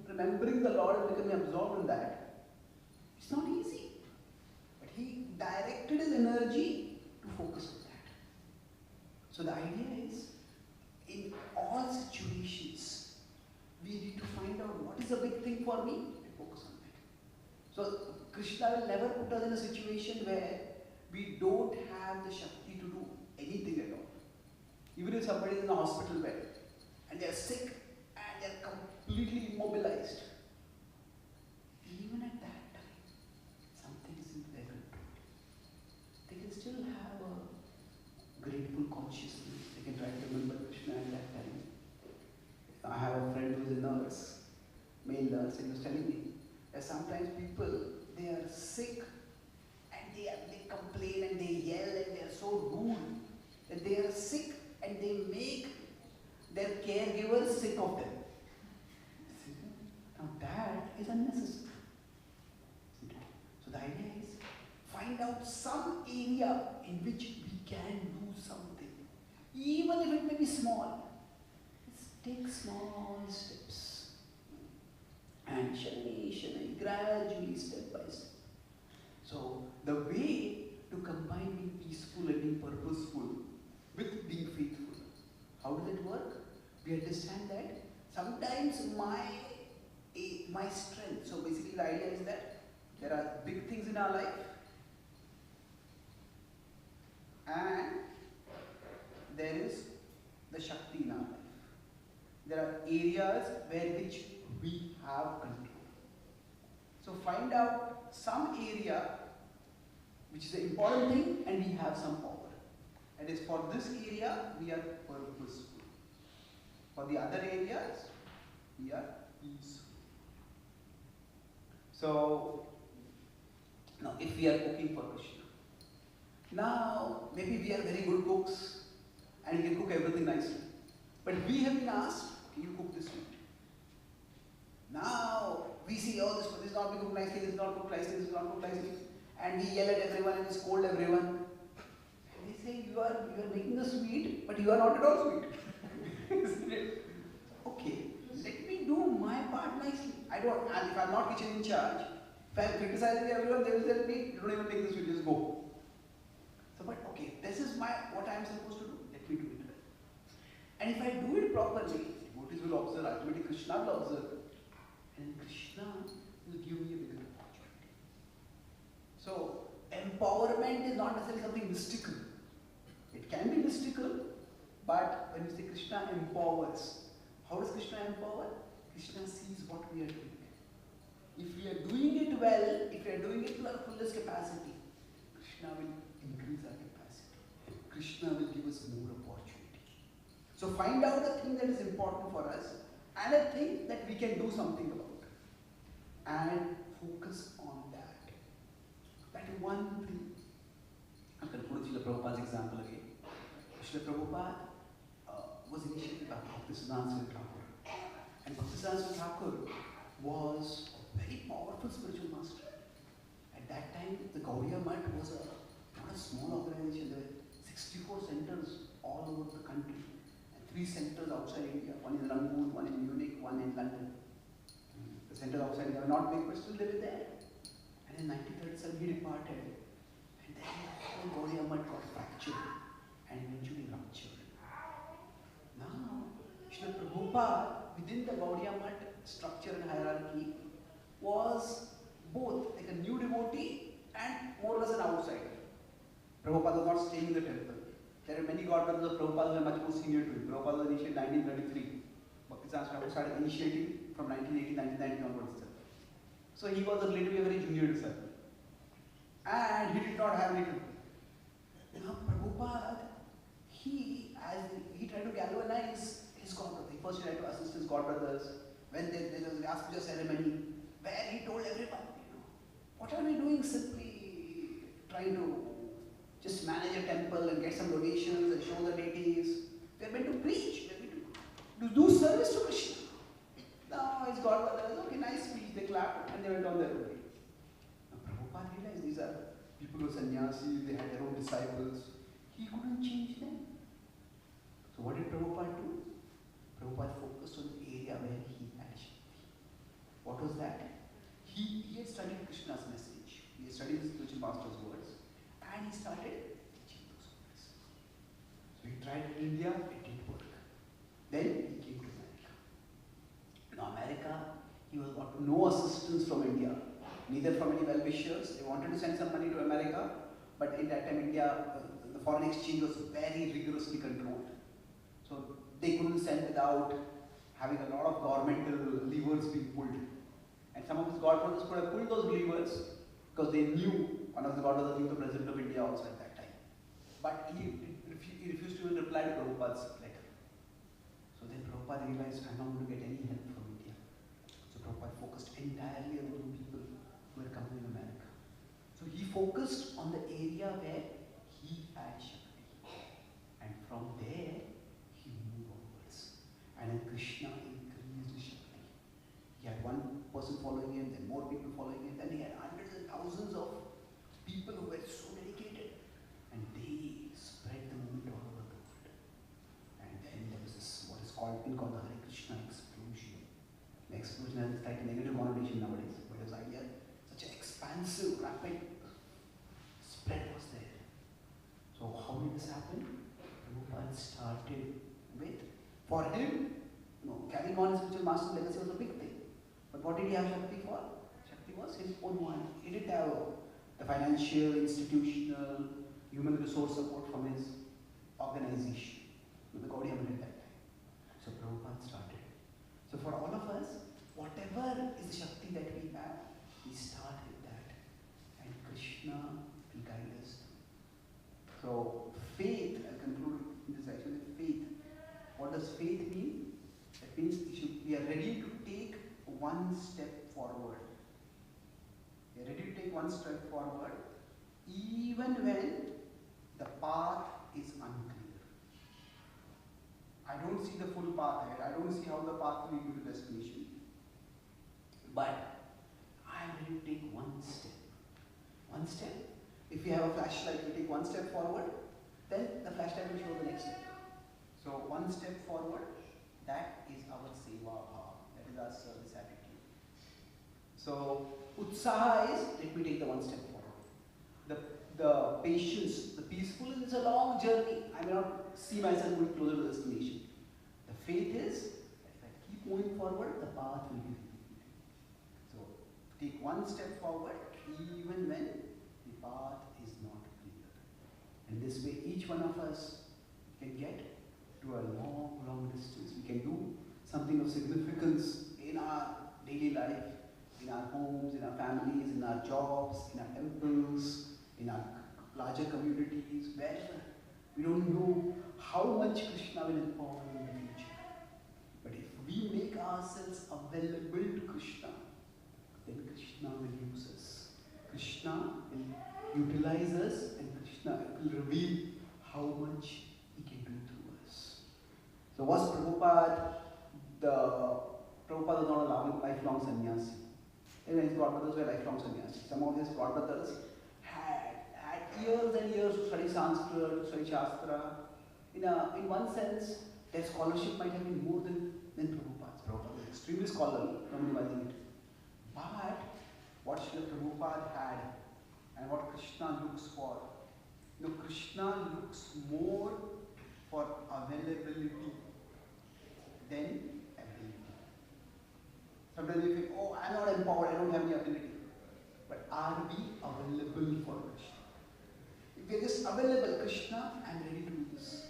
remembering the Lord and becoming absorbed in that. It's not easy. But he directed his energy to focus on that. So the idea is, in all situations, we need to find out what is a big thing for me and focus on that. So Krishna will never put us in a situation where we don't have the Shakti to do anything at all. Even if somebody is in a hospital bed and they are sick and they are completely immobilized, even at that time, something is in their control. They can still have a grateful consciousness. They can try to remember Krishna at that time. I have a friend who is a nurse, male nurse, and he was telling me that sometimes people, they are sick and they complain and they yell and they are so rude that they are sick and they make their caregivers sick of them. Now that is unnecessary. So the idea is, find out some area in which we can do something. Even if it may be small, take small steps. And shani, gradually, step by step. So, the way to combine being peaceful and being purposeful with being faithful, how does it work? We understand that sometimes my strength, so basically the idea is that there are big things in our life and there is the Shakti in our life. There are areas which we have control. So find out some area which is an important thing and we have some power. And is for this area we are purposeful. For the other areas we are peaceful. So now if we are cooking for Krishna, now maybe we are very good cooks and we can cook everything nicely. But we have been asked, can you cook this sweet? Now we see, oh, this is not being cooked nicely, this is not cooked nicely, this is not cooked nicely. And we yell at everyone and we scold everyone. And we say, you are making the sweet, but you are not at all sweet. Isn't it? Okay, let me do my part nicely. If I'm not kitchen in charge, if I'm criticizing everyone, they will tell me, don't even make the sweet, just go. So, but okay, this is what I am supposed to do. Let me do it well. And if I do it properly, devotees will observe, ultimately Krishna will observe. And Krishna will give me a bigger opportunity. So, empowerment is not necessarily something mystical. It can be mystical, but when you say Krishna empowers, how does Krishna empower? Krishna sees what we are doing. If we are doing it well, if we are doing it to our fullest capacity, Krishna will increase our capacity. Krishna will give us more opportunity. So find out the thing that is important for us and a thing that we can do something about. And focus on that. That one thing. I'm going to put Srila Prabhupada's example again. Srila Prabhupada was initiated by Bhaktisiddhanta Thakur. And Bhaktisiddhanta Thakur was a very powerful spiritual master. At that time, the Gaudiya Math was not a small organization. There were 64 centers all over the country. And 3 centers outside India. One in Rangoon, one in Munich, one in London. The centers outside India were not big, but still they were there. And in 1937 he departed. And then the whole Gaudiya Math got fractured and eventually ruptured. Now, Srila Prabhupada, within the Gaudiya Math structure and hierarchy, was both like a new devotee and more or less an outsider. Prabhupada was not staying in the temple. There are many godbrothers of Prabhupada who are much more senior to him. Prabhupada was initiated in 1933. Bhaktisiddhanta Thakur started initiating from 1980, 1990 onwards itself. So he was relatively a very junior disciple. And he did not have any temple. Now Prabhupada, he tried to galvanize his godbrothers. He first tried to assist his godbrothers when there was the Aspuja ceremony, where he told everyone, what are we doing simply trying to just manage a temple and get some donations and show the deities? We are meant to preach, we are meant to do service to Krishna. Now his godbrothers, okay, nice speech, they clapped and they went on their way. Now Prabhupada realized these are people who are sannyasis, they had their own disciples. He couldn't change them. So what did Prabhupada do? Prabhupada focused on the area where he had Shakti. What was that? He had studied Krishna's message. He had studied the spiritual master's words. And he started teaching those words. So he tried in India, it didn't work. Then he came to America. In America, he got no assistance from India. Neither from any well-wishers. They wanted to send some money to America. But in that time, India, the foreign exchange was very rigorously controlled. So they couldn't send without having a lot of governmental levers being pulled. And some of his godbrothers could have pulled those levers because they knew, one of the godbrothers knew the President of India also at that time. But he refused to even reply to Prabhupada's letter. So then Prabhupada realized, I'm not going to get any help from India. So Prabhupada focused entirely on the people who were coming in America. So he focused on the area where he had Shakti. And from there, he moved onwards. And then Krishna increased his Shakti. He had one person following him, then more people following him, then he had hundreds and thousands of people who were so dedicated. And they spread the movement all over the world. And then there was this, what is called the Hare Prabhupada started with. For him, carrying on his spiritual master's legacy was a big thing. But what did he have Shakti for? Shakti was his own one. He didn't have the financial, institutional, human resource support from his organization. The Gaudiya at that time. So Prabhupada started. So for all of us, whatever is the Shakti that we have, we start with that. And Krishna will guide us. So faith, I'll conclude this section with faith. What does faith mean? That means we are ready to take one step forward. We are ready to take one step forward even when the path is unclear. I don't see the full path ahead. I don't see how the path will lead to the destination. But I am ready to take one step. One step. If we have a flashlight, we take one step forward, then the flashlight will show the next step. So one step forward, that is our seva bhava. That is our service attitude. So utsaha is, let me take the one step forward. The patience, the peacefulness is a long journey. I may not see myself going closer to the destination. The faith is, if I keep moving forward, the path will be revealed. So take one step forward even when the path is not clear. And this way each one of us can get to a long, long distance. We can do something of significance in our daily life, in our homes, in our families, in our jobs, in our temples, in our larger communities, wherever. We don't know how much Krishna will empower in the future. But if we make ourselves available to Krishna, then Krishna will use us. Krishna will utilize us and Krishna will reveal how much he can do through us. So was Prabhupada was not a lifelong sannyasi. His godbrothers were lifelong sannyasis. Some of his godbrothers had years and years to study Sanskrit, to study Shastra. In one sense, their scholarship might have been more than Prabhupada's. Prabhupada was extremely scholarly, not minimizing it. But what Srila Prabhupada had and what Krishna looks for, Krishna looks more for availability than ability. Sometimes we think, oh, I'm not empowered, I don't have any ability. But are we available for Krishna? If we are just available, Krishna, I'm ready to do this.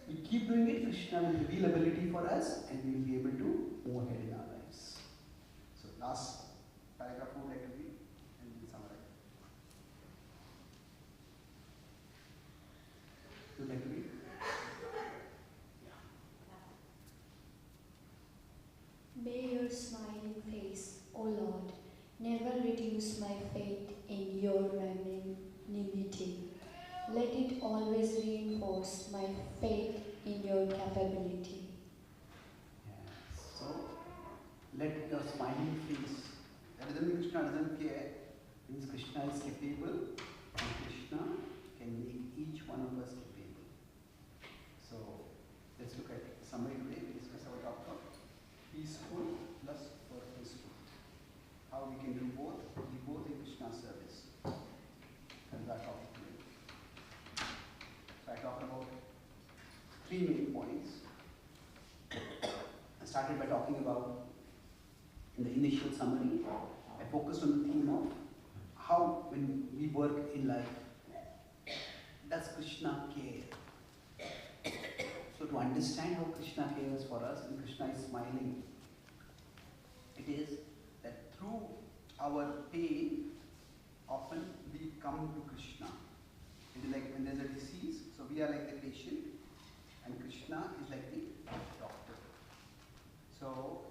We keep doing it, Krishna will reveal ability for us and we will be able to move ahead in our lives. So last paragraph I would like to read and we'll summarize. Would you like to read? May your smiling face, O Lord, never reduce my faith in your magnanimity. Let it always reinforce my faith in your capability. Yes. So, let your smiling face, that doesn't mean Krishna doesn't care, it means Krishna is capable and Krishna can make each one of us capable. So, let's look at the summary today. We discuss our topic of peaceful plus purposeful. How we can do both, be both in Krishna's service. That is our topic today. So I talked about three main points. I started by talking about, in the initial summary, I focused on the theme of how when we work in life, does Krishna care? So to understand how Krishna cares for us and Krishna is smiling, it is that through our pain, often we come to Krishna. It is like when there's a disease, so we are like the patient and Krishna is like the doctor. So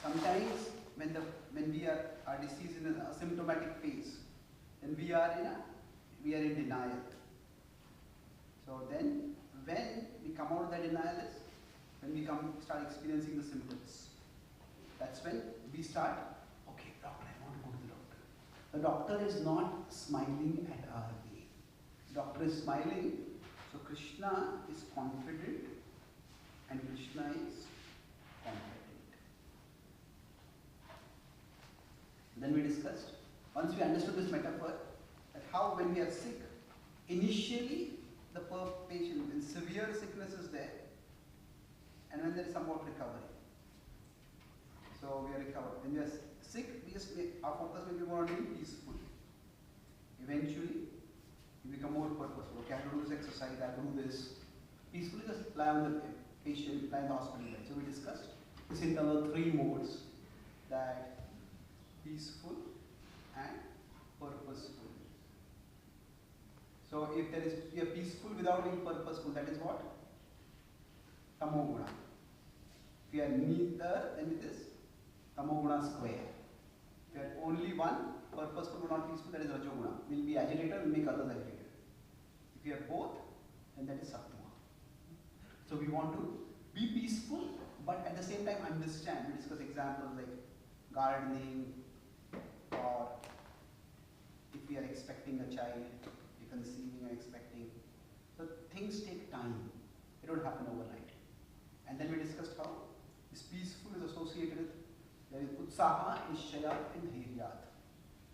sometimes when our disease is in an asymptomatic phase, then we are in denial. So then when we come out of that denial is when we start experiencing the symptoms. That's when we start, okay, doctor, I want to go to the doctor. The doctor is not smiling at our way. The doctor is smiling, so Krishna is confident and Krishna is confident. Then we discussed, once we understood this metaphor, that how when we are sick, initially the patient in severe sickness is there, and when there is somewhat recovery. So we are recovered. When we are sick, our focus will be more on being peaceful. Eventually, you become more purposeful. Okay, I have to do this exercise, I have to do this. Peacefully just lie on the patient, lie in the hospital bed. So we discussed this in terms of 3 modes, that peaceful and purposeful. So if we are peaceful without being purposeful, that is what? Tamoguna. If we are neither, then it is Tamoguna square. If we are only one, purposeful but not peaceful, that is Rajoguna. We will be agitated, we will make others agitated. If we are both, then that is Sattva. So we want to be peaceful, but at the same time understand. We discuss examples like gardening, or if we are expecting a child, we are conceiving and expecting. So things take time. They don't happen overnight. And then we discussed how this peaceful is associated with, there is Utsaha, Nishchaya and Dhiryat.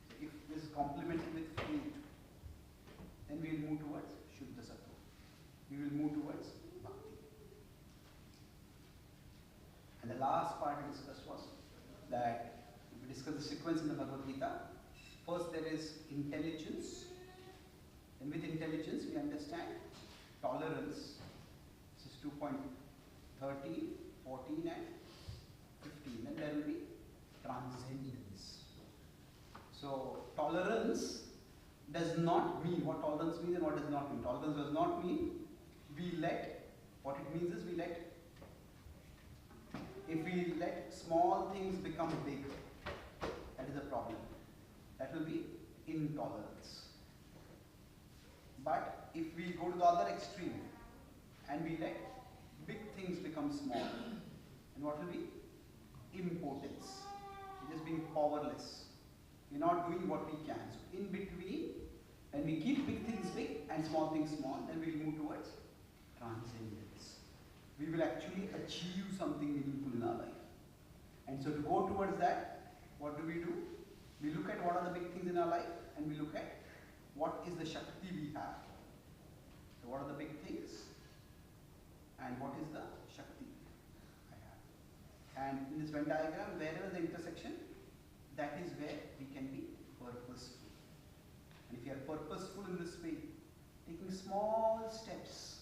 So if this is complemented with faith, then we will move towards Shuddha Sattva. We will move towards Bhakti. And the last part we discussed was that we discussed the sequence in the Bhagavad Gita. First there is intelligence, and with intelligence we understand tolerance. This is 2.13, 14 and 15. Then there will be transcendence. So tolerance does not mean what tolerance means and what does not mean. Tolerance does not mean we let, what it means is we let, if we let small things become big, that is a problem. That will be intolerance. But if we go to the other extreme and we let big things become small, and what will be? Impotence. It is being powerless. We are not doing what we can. So in between, when we keep big things big and small things small, then we will move towards transcendence. We will actually achieve something meaningful in our life. And so to go towards that, what do? We look at what are the big things in our life, and we look at what is the Shakti we have. So what are the big things? And what is the Shakti I have? And in this Venn diagram, wherever the intersection, that is where we can be purposeful. And if you are purposeful in this way, taking small steps,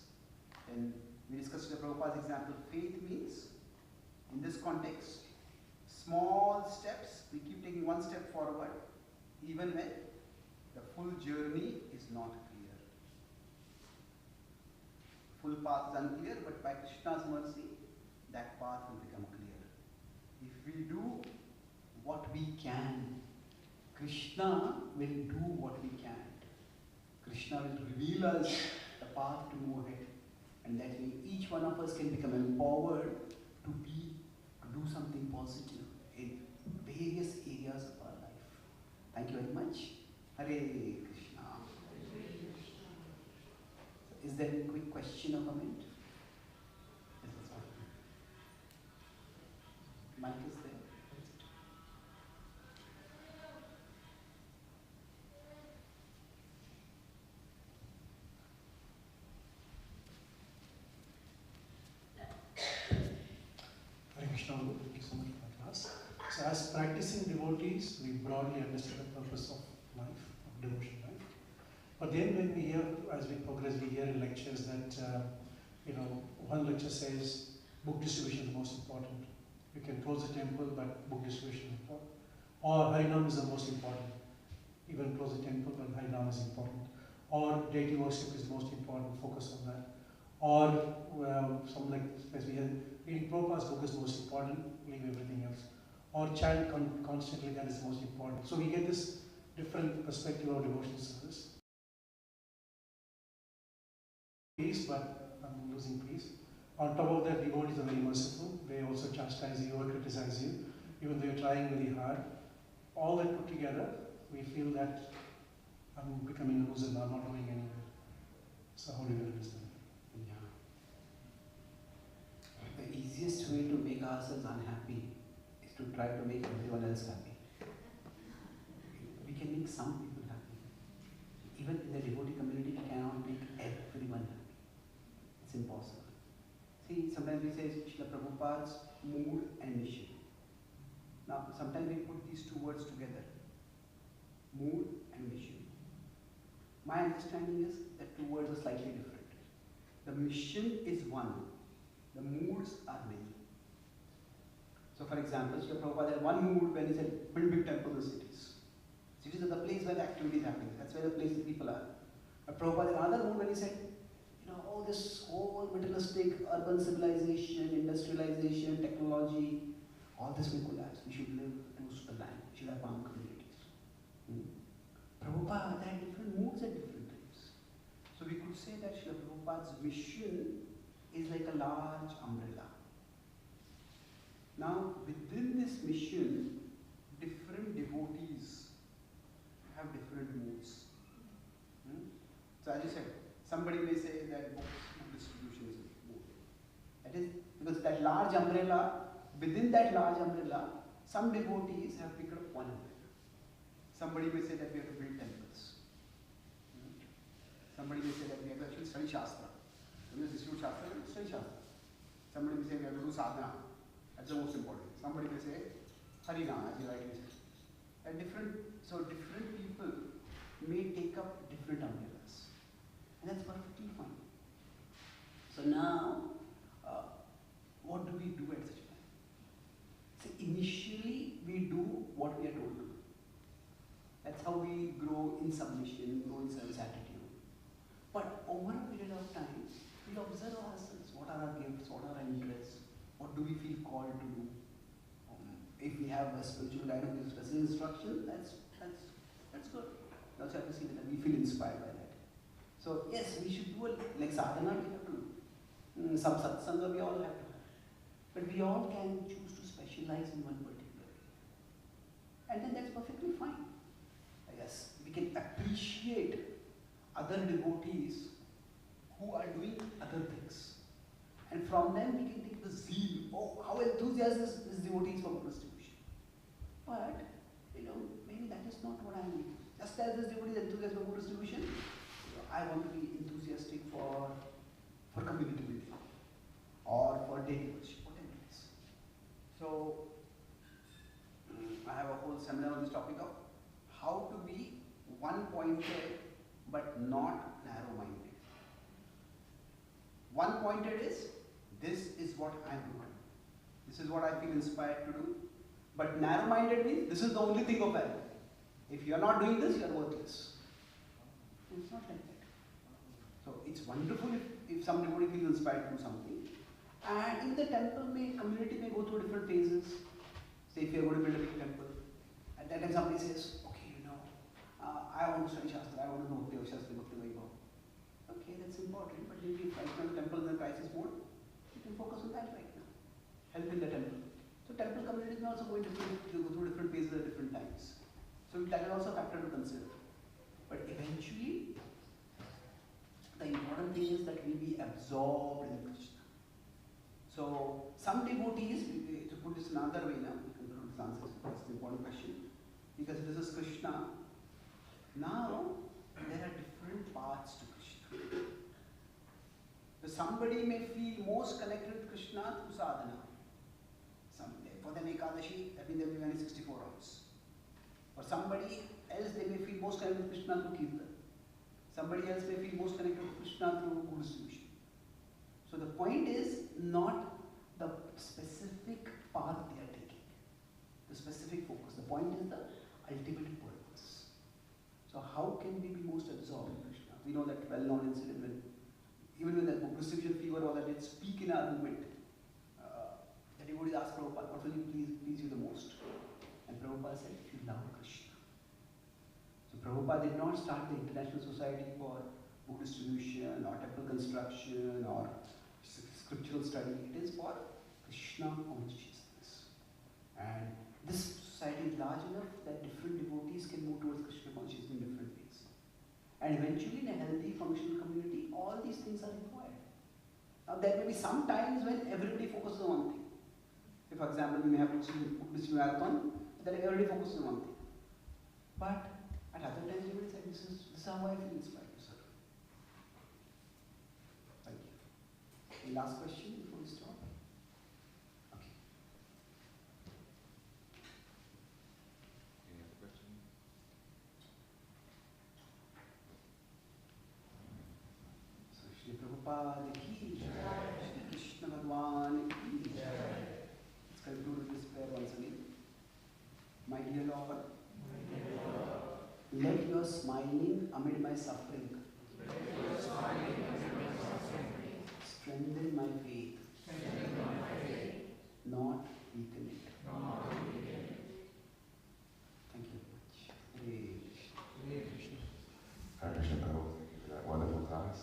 then we discussed the Prabhupada's example, faith means, in this context, small steps, we keep taking one step forward, even when the full journey is not clear. Full path is unclear, but by Krishna's mercy, that path will become clear. If we do what we can, Krishna will do what we can. Krishna will reveal us the path to move ahead. And that way each one of us can become empowered to do something positive in various areas of our life. Thank you very much. Hare Krishna. Is there any quick question or comment? Yes, that's fine. Mic is there. Hare Krishna, thank you so much for the class. So as practicing devotees, we broadly understand the purpose of life, of devotion life. But then when we hear, as we progress, we hear in lectures that, one lecture says book distribution is the most important. You can close the temple, but book distribution is important. Or Harinam is the most important. Even close the temple, but Harinam is important. Or deity worship is the most important, focus on that. Or something like, as we had, reading Prabhupada's book is most important, leave everything else. Or chant constantly, that is the most important. So we get this different perspective of devotional service. Peace, but I'm losing peace. On top of that, devotees are very merciful. They also chastise you or criticize you, even though you're trying very hard. All that put together, we feel that I'm becoming a loser now, I'm not going anywhere. So how do you understand? Yeah. The easiest way to make ourselves unhappy is to try to make everyone else happy. We can make some people happy. The even in the devotee community, we cannot make everyone happy. It's impossible. See, sometimes we say Srila Prabhupada's mood and mission. Now, sometimes we put these two words together, mood and mission. My understanding is that two words are slightly different. The mission is one, the moods are many. So, for example, Srila Prabhupada had one mood when he said, build big temples in cities. Cities are the place where the activity is happening. That's where the place the people are. But Prabhupada had another mood when he said, all this whole materialistic urban civilization, industrialization, technology, all this will collapse. We should live close to the land. We should have farm communities. Prabhupada had different moods at different times. So we could say that Srila Prabhupada's mission is like a large umbrella. Now, within this mission, different devotees have different moods. So as you said, somebody may say that book distribution is a mood. That is because that large umbrella, within that large umbrella, some devotees have picked up one umbrella. Somebody may say that we have to build temples. Somebody may say that we have to actually study Shastra. When you distribute Shastra, we have to study Shastra. Somebody may say we have to do sadhana. That's the most important. Somebody may say Harinam, as you rightly said. And different people may take up different umbrellas. And that's perfectly fine. So now, what do we do at such a time? So initially, we do what we are told to do. That's how we grow in submission, grow in service attitude. But over a period of time, we observe ourselves. What are our gifts? What are our interests? What do we feel called to do? If we have a spiritual guide who gives special instruction, that's good. We also have to see that we feel inspired by that. So yes, we should do it like sadhana. We have to do some satsanga. We all have to have, but we all can choose to specialize in one particular area, and then that's perfectly fine. I guess we can appreciate other devotees who are doing other things, and from them we can take the zeal. Oh, how enthusiastic this devotee is for distribution. But maybe that is not what I am doing. Just as this devotee is enthusiastic for distribution, I want to be enthusiastic for community building or for daily worship, whatever it is. So I have a whole seminar on this topic of how to be one-pointed but not narrow-minded. One-pointed is, this is what I am doing. This is what I feel inspired to do. But narrow-minded means, this is the only thing of value. If you are not doing this, you are worthless. It's not like that. So it's wonderful if some devotee feels inspired to do something. And in the temple, community may go through different phases. Say if you are going to build a big temple, at that time somebody says, okay, I want to study Shastra, I want to know Bhakti Shastra, Bhakti Vaibhav. Okay, that's important, but maybe if right now the temple is in crisis mode, you can focus on that right now. Help in the temple. So temple communities may also go through different phases at different times. So that is also a factor to consider. But eventually, the important thing is that we be absorbed in Krishna. So some devotees, to put this in another way now, we can put this answer, that's the important question. Because this is Krishna, now there are different paths to Krishna. So somebody may feel most connected with Krishna through sadhana. For them, Ekadashi, that means they will be running 64 rounds. For somebody else, they may feel most connected with Krishna through Kirtan. Somebody else may feel most connected with Krishna through good distribution. So the point is not the specific path they are taking, the specific focus. The point is the ultimate purpose. So how can we be most absorbed in Krishna? We know that well-known incident when, even when the book distribution fever was at its peak in our movement, the devotees asked Prabhupada, what will you please you the most? And Prabhupada said, if you love Krishna. So Prabhupada did not start the International Society for book distribution or temple construction or scriptural study. It is for Krishna consciousness. And this society is large enough that different devotees can move towards Krishna consciousness in different ways. And eventually in a healthy functional community, all these things are required. Now there may be some times when everybody focuses on one thing. If, for example, we may have book distribution marathon, then everybody focuses on one thing. But at other times, everybody says, this This is how I feel inspired to serve. Thank you. Any last question before we stop? Okay. Any other questions? So, Shri Prabhupada ki jai, Shri Krishna Bhagwan ki jai. Let's conclude with this prayer once again. My dear Lord, let your smiling amid my suffering strengthen my faith, not weaken it. Thank you very much. Hare Krishna. Hare Krishna, Prabhu. Thank you for that wonderful class.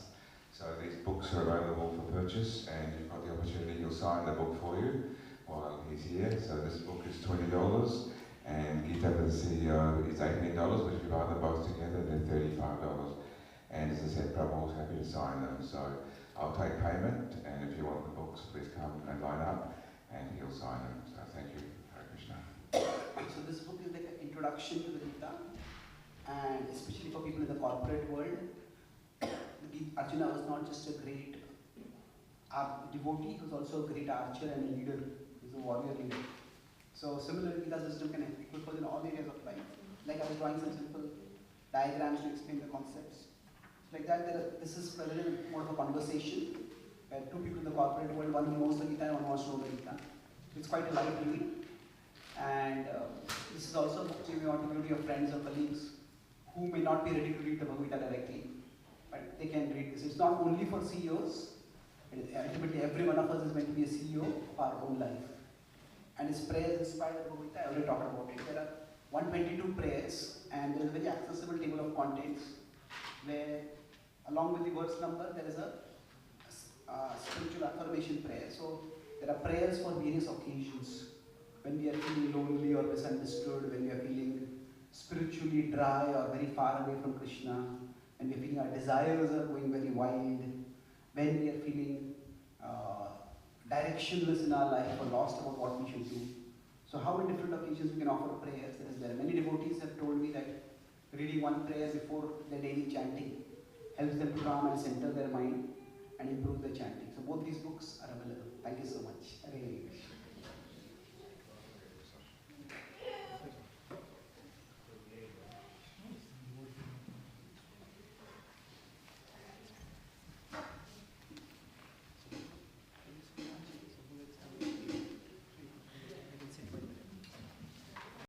So these books are available for purchase, and you've got the opportunity, he'll sign the book for you while he's here. So this book is $20, and Gita for the CEO is $18, but if you buy them both together, they're $35. And as I said, Prabhu's happy to sign them. So I'll take payment, and if you want the books, please come and line up, and he'll sign them. So thank you, Hare Krishna. So this book is like an introduction to the Gita, and especially for people in the corporate world. Arjuna was not just a great devotee, he was also a great archer and a leader. He was a warrior leader. So similarly, Gita's wisdom can be equipped in all areas of life. Like I was drawing some simple diagrams to explain the concepts. Like that, this is a little more of a conversation where two people in the corporate world, one who knows the Gita and one who wants to know the Gita. It's quite a light reading. And this is also a book you may want to give to your friends or colleagues who may not be ready to read the Bhagavad Gita directly, but they can read this. It's not only for CEOs. Ultimately, every one of us is meant to be a CEO of our own life. And his prayers inspired the Bhagavad Gita. I already talked about it. There are 122 prayers, and there is a very accessible table of contents where, along with the verse number, there is a spiritual affirmation prayer. So there are prayers for various occasions. When we are feeling lonely or misunderstood, when we are feeling spiritually dry or very far away from Krishna, when we are feeling our desires are going very wild, when we are feeling directionless in our life or lost about what we should do. So how in different occasions we can offer prayers. There are many devotees have told me that reading one prayer before their daily chanting helps them to calm and center their mind and improve the chanting. So both these books are available. Thank you so much. Hare Krishna.